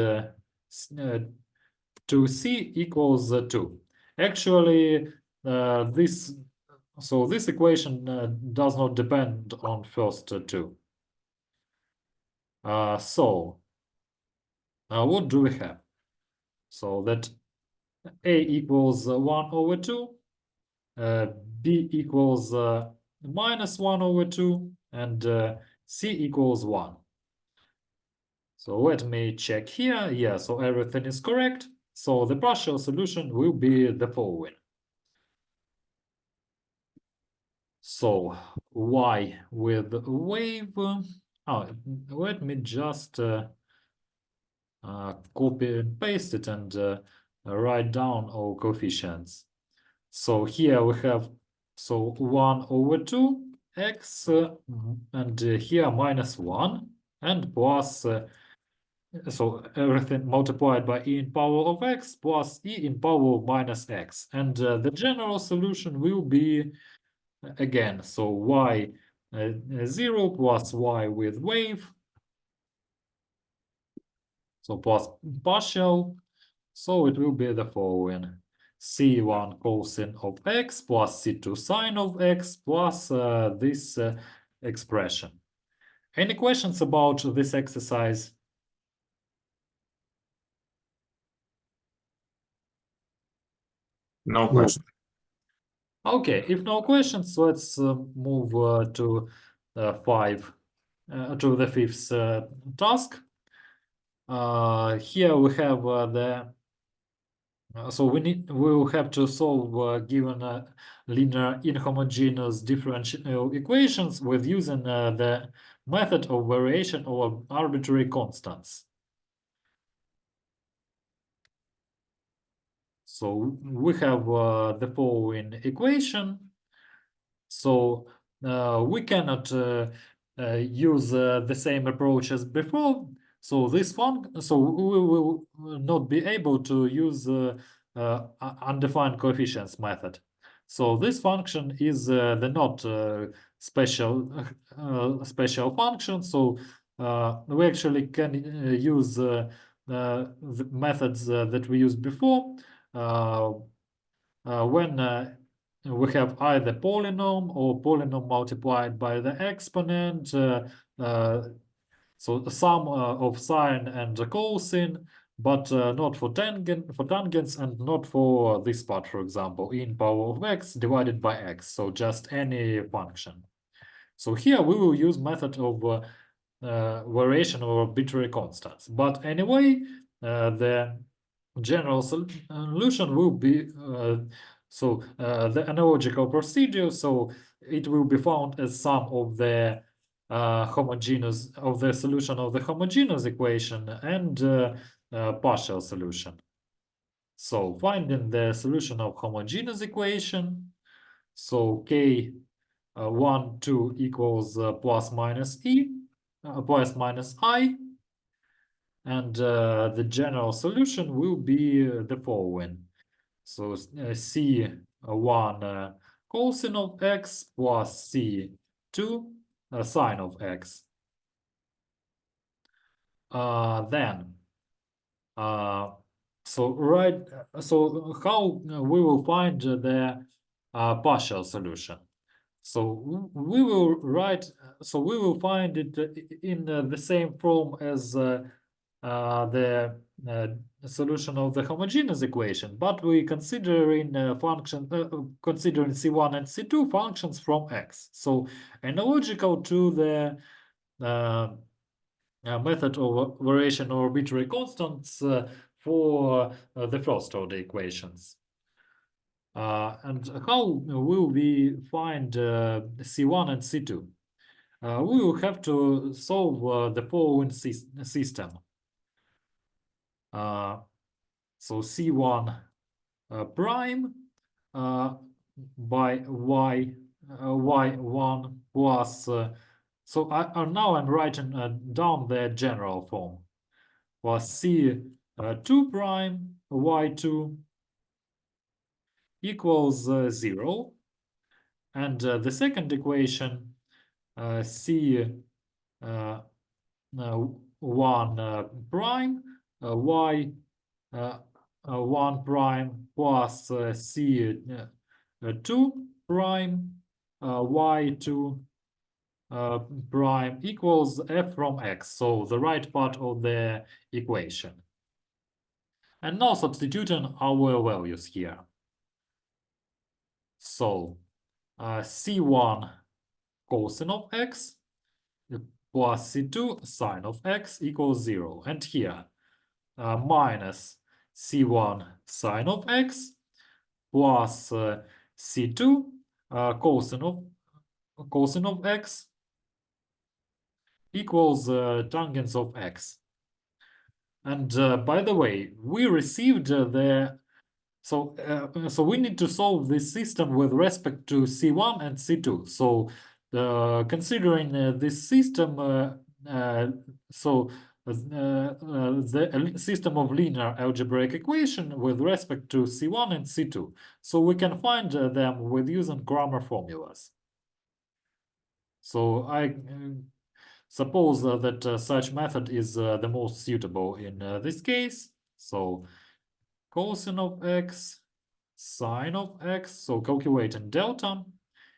2c equals 2. Actually, this equation does not depend on first two. So what do we have? So that a equals 1 over 2, b equals minus 1 over 2, and c equals 1. So let me check here. Yeah, so everything is correct. So the partial solution will be the following. So y with wave. Let me just copy and paste it and write down all coefficients. So here we have 1 over 2 x, and here minus 1, and plus so everything multiplied by e in power of x plus e in power of minus x, and the general solution will be again y 0 plus y with wave, so plus partial, so it will be the following: c1 cosine of x plus c2 sine of x plus this expression. Any questions about this exercise? No question. Okay, if no questions, let's move to the fifth task. Here we have so we will have to solve given linear inhomogeneous differential equations with using the method of variation over arbitrary constants. So we have the following equation. So we cannot use the same approach as before. So we will not be able to use undefined coefficients method. So this function is the not special function. So we actually can use the methods that we used before when we have either polynomial or polynomial multiplied by the exponent. So the sum of sine and cosine, but not for tangents and not for this part, for example, e in power of x divided by x. So just any function. So here we will use method of variation of arbitrary constants. But anyway, the general solution will be the analogical procedure. So it will be found as sum of the homogeneous of the solution of the homogeneous equation and partial solution. So finding the solution of homogeneous equation. So k 1, 2 equals plus minus I, and the general solution will be the following. So C1 cosine of x plus C2 sine of x. Then so how we will find the partial solution? So we will write, so we will find it in the same form as the solution of the homogeneous equation, but we considering considering C1 and C2 functions from x. So analogical to the method of variation of arbitrary constants for the first order equations. And how will we find C1 and C2? We will have to solve the following system. So C1 prime by y1 plus, so now I'm writing down the general form, plus C2 prime y2 equals 0, and the second equation C1 prime y1 prime plus C2 prime y2 prime equals f from x, so the right part of the equation. And now substituting our values here. So C1 cosine of x plus C2 sine of x equals 0. And here minus C1 sine of x plus C2 cosine of x equals tangents of x. And by the way, we received so we need to solve this system with respect to C1 and C2. So considering this system, the system of linear algebraic equation with respect to C1 and C2. So we can find them with using grammar formulas. So I suppose that such method is the most suitable in this case. So cosine of x, sine of x, so calculating delta,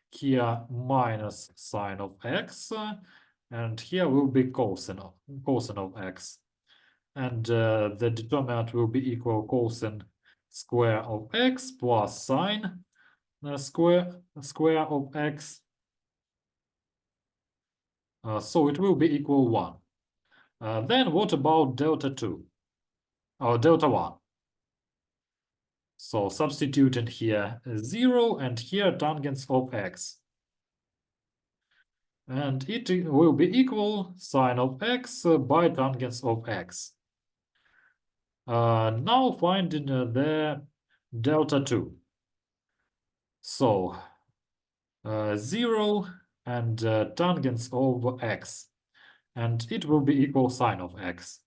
here minus sine of x, and here will be cosine of x. And the determinant will be equal cosine square of x plus sine square of x. So it will be equal 1. Then what about delta 2? Or delta 1? So substituting here 0 and here tangents of x. And it will be equal sine of x by tangents of x. Now finding the delta 2. So 0 and tangents of x. And it will be equal sine of x.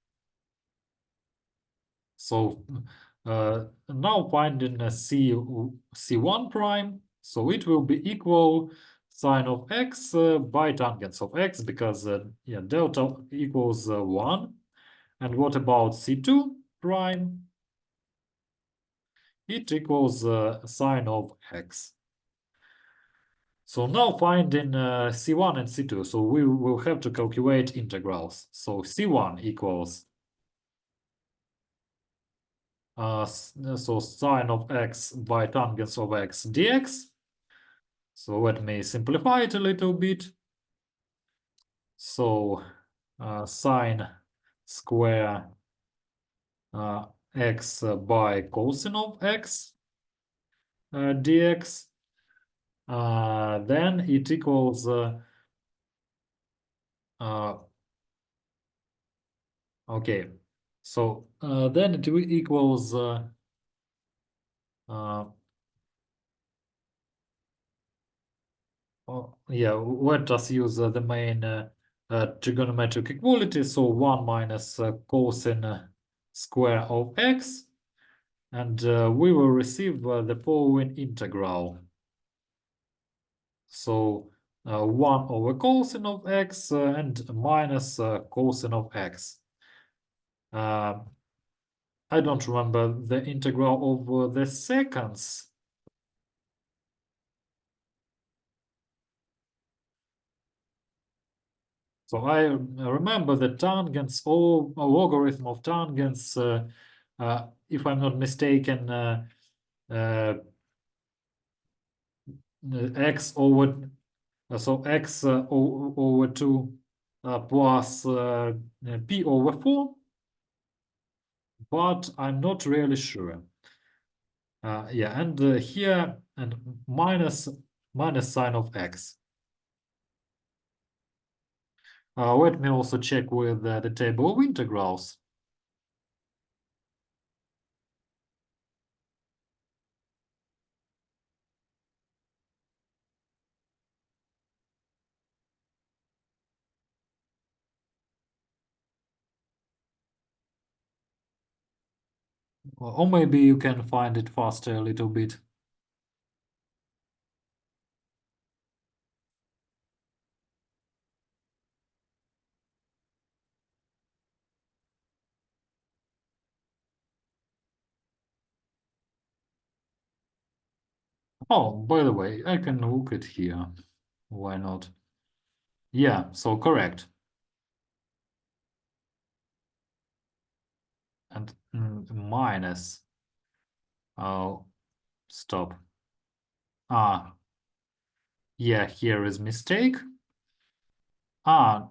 So now finding C1 prime, so it will be equal sine of x by tangents of x, because delta equals 1. And what about C2 prime? It equals sine of x. So now finding C1 and C2, so we will have to calculate integrals. So C1 equals so sine of x by tangents of x dx. So let me simplify it a little bit. So sine square x by cosine of x dx, then it equals okay, so then it equals yeah, let us use the main trigonometric equality. So 1 minus cosine square of x, and we will receive the following integral. So 1 over cosine of x and minus cosine of x. I don't remember the integral of the seconds. So I remember the tangents, or a logarithm of tangents, if I'm not mistaken, x over, so x over 2 plus p over 4, but I'm not really sure. Yeah, and here, and minus sine of x. Let me also check with the table of integrals. Or maybe you can find it faster a little bit. Oh, by the way, I can look it here. Why not? Yeah, so correct. And minus. Oh, stop. Yeah, here is mistake. Oh,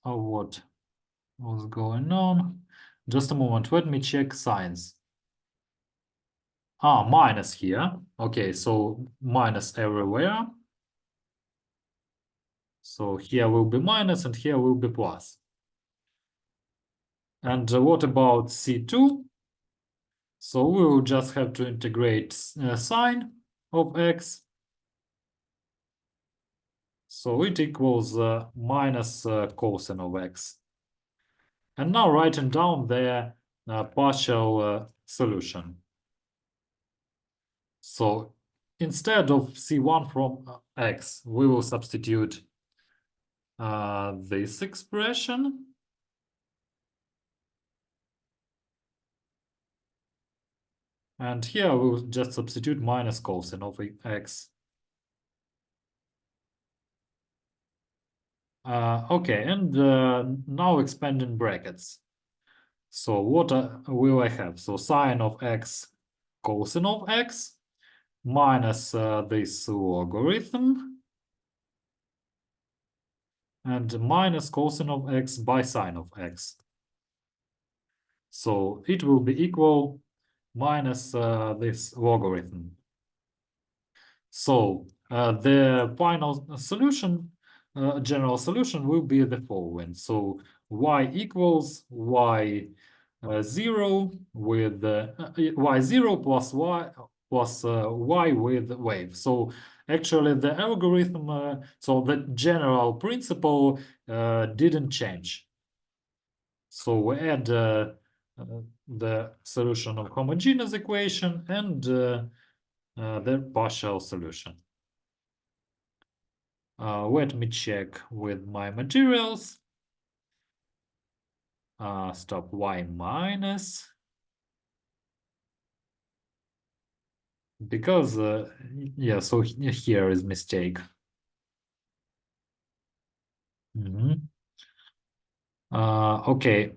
what was going on? Just a moment, let me check signs. Minus here. Okay, so minus everywhere. So here will be minus and here will be plus. And what about C2? So we will just have to integrate sine of x. So it equals minus cosine of x. And now writing down the partial solution. So instead of C1 from x, we will substitute this expression. And here we'll just substitute minus cosine of x. Okay, and now expanding brackets. So what will I have? So sine of x cosine of x minus this logarithm and minus cosine of x by sine of x. So it will be equal minus this logarithm. So the final solution, general solution will be the following. So y equals y 0 with y0 plus y plus y with wave. So actually the algorithm, so the general principle didn't change. So we add the solution of homogeneous equation and the partial solution. Let me check with my materials. Stop y minus. Because, yeah, so here is mistake. Okay.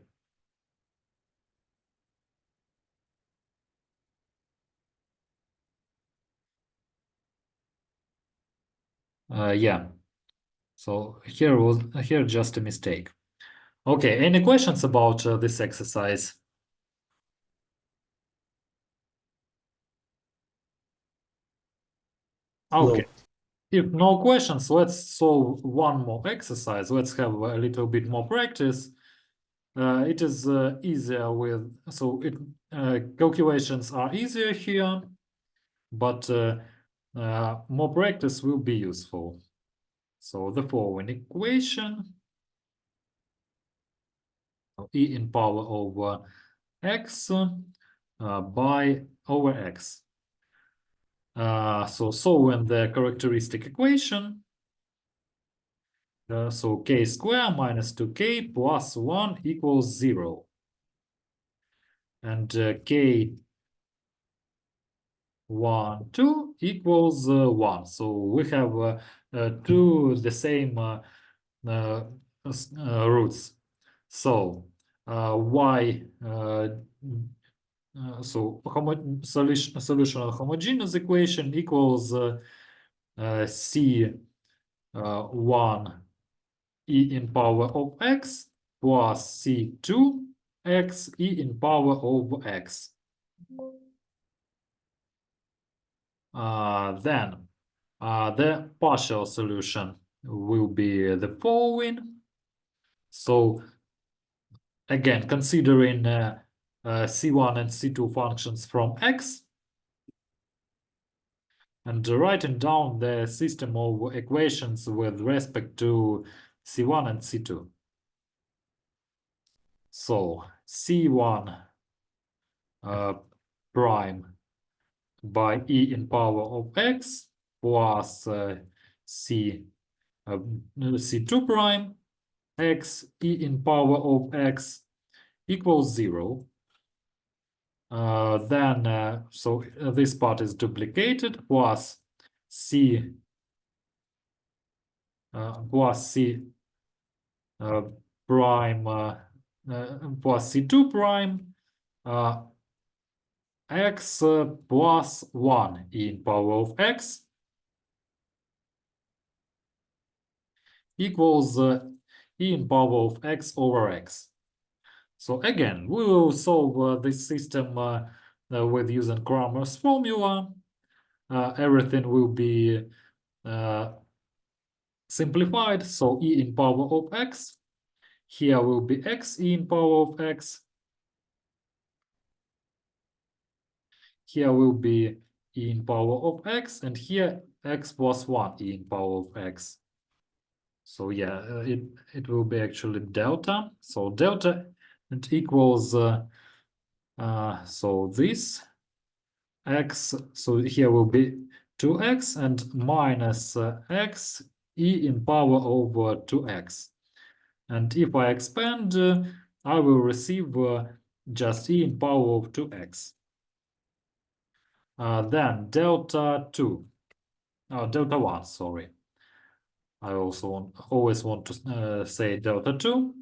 Yeah. So here just a mistake. Okay, any questions about this exercise? Okay. If no questions, let's solve one more exercise. Let's have a little bit more practice. It is easier with, so calculations are easier here, but more practice will be useful. So the following equation, e in power over x by over x. So solving the characteristic equation, so k square minus 2k plus 1 equals 0. And k 1, 2 equals 1. So we have two the same roots. So y so solution of homogeneous equation equals C1 e in power of x plus C2 x e in power of x. Then the partial solution will be the following. So again, considering C1 and C2 functions from x, and writing down the system of equations with respect to C1 and C2. So C1 prime by e in power of x plus C2 prime x e in power of x equals 0. Then so this part is duplicated plus C prime plus C2 prime x plus 1 e in power of x equals e in power of x over x. So again, we will solve this system with using Cramer's formula. Everything will be simplified. So e in power of x. Here will be x e in power of x. Here will be e in power of x, and here x plus 1 e in power of x. So yeah, it will be actually delta. So delta it equals so this x. So here will be 2x and minus x e in power over 2x. And if I expand, I will receive just e in power of 2x. Then delta 1, sorry. I also always want to say delta 2.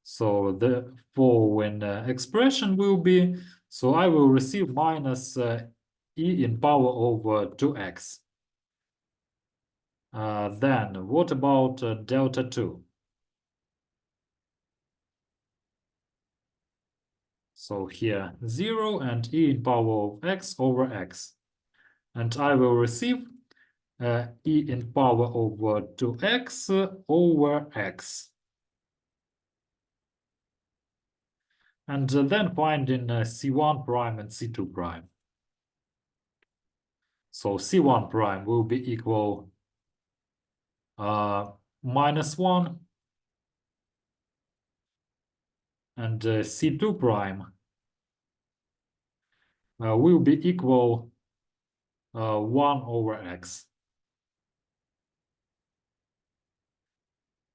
So the following expression will be, so I will receive minus e in power over 2x. Then what about delta 2? So here 0 and e in power of x over x. And I will receive e in power over 2x over x. And then finding C1 prime and C2 prime. So C1 prime will be equal minus 1. And C2 prime will be equal 1 over x.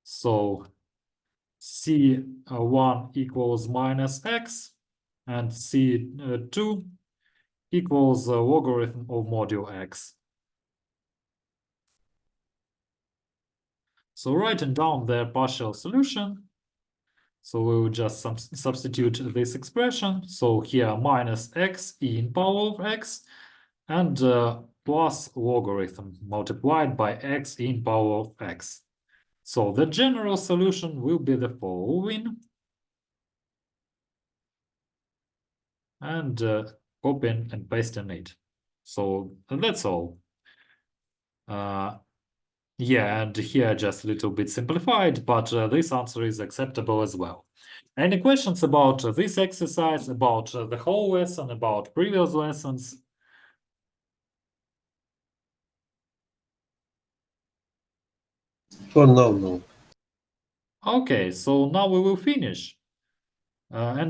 So C1 equals minus x, and C2 equals logarithm of modulo x. So writing down the partial solution, so we will just substitute this expression. So here minus x e in power of x and plus logarithm multiplied by x e in power of x. So the general solution will be the following. And copying and pasting it. So that's all. Yeah, and here just a little bit simplified, but this answer is acceptable as well. Any questions about this exercise, about the whole lesson, about previous lessons? For now, no. Okay, so now we will finish. And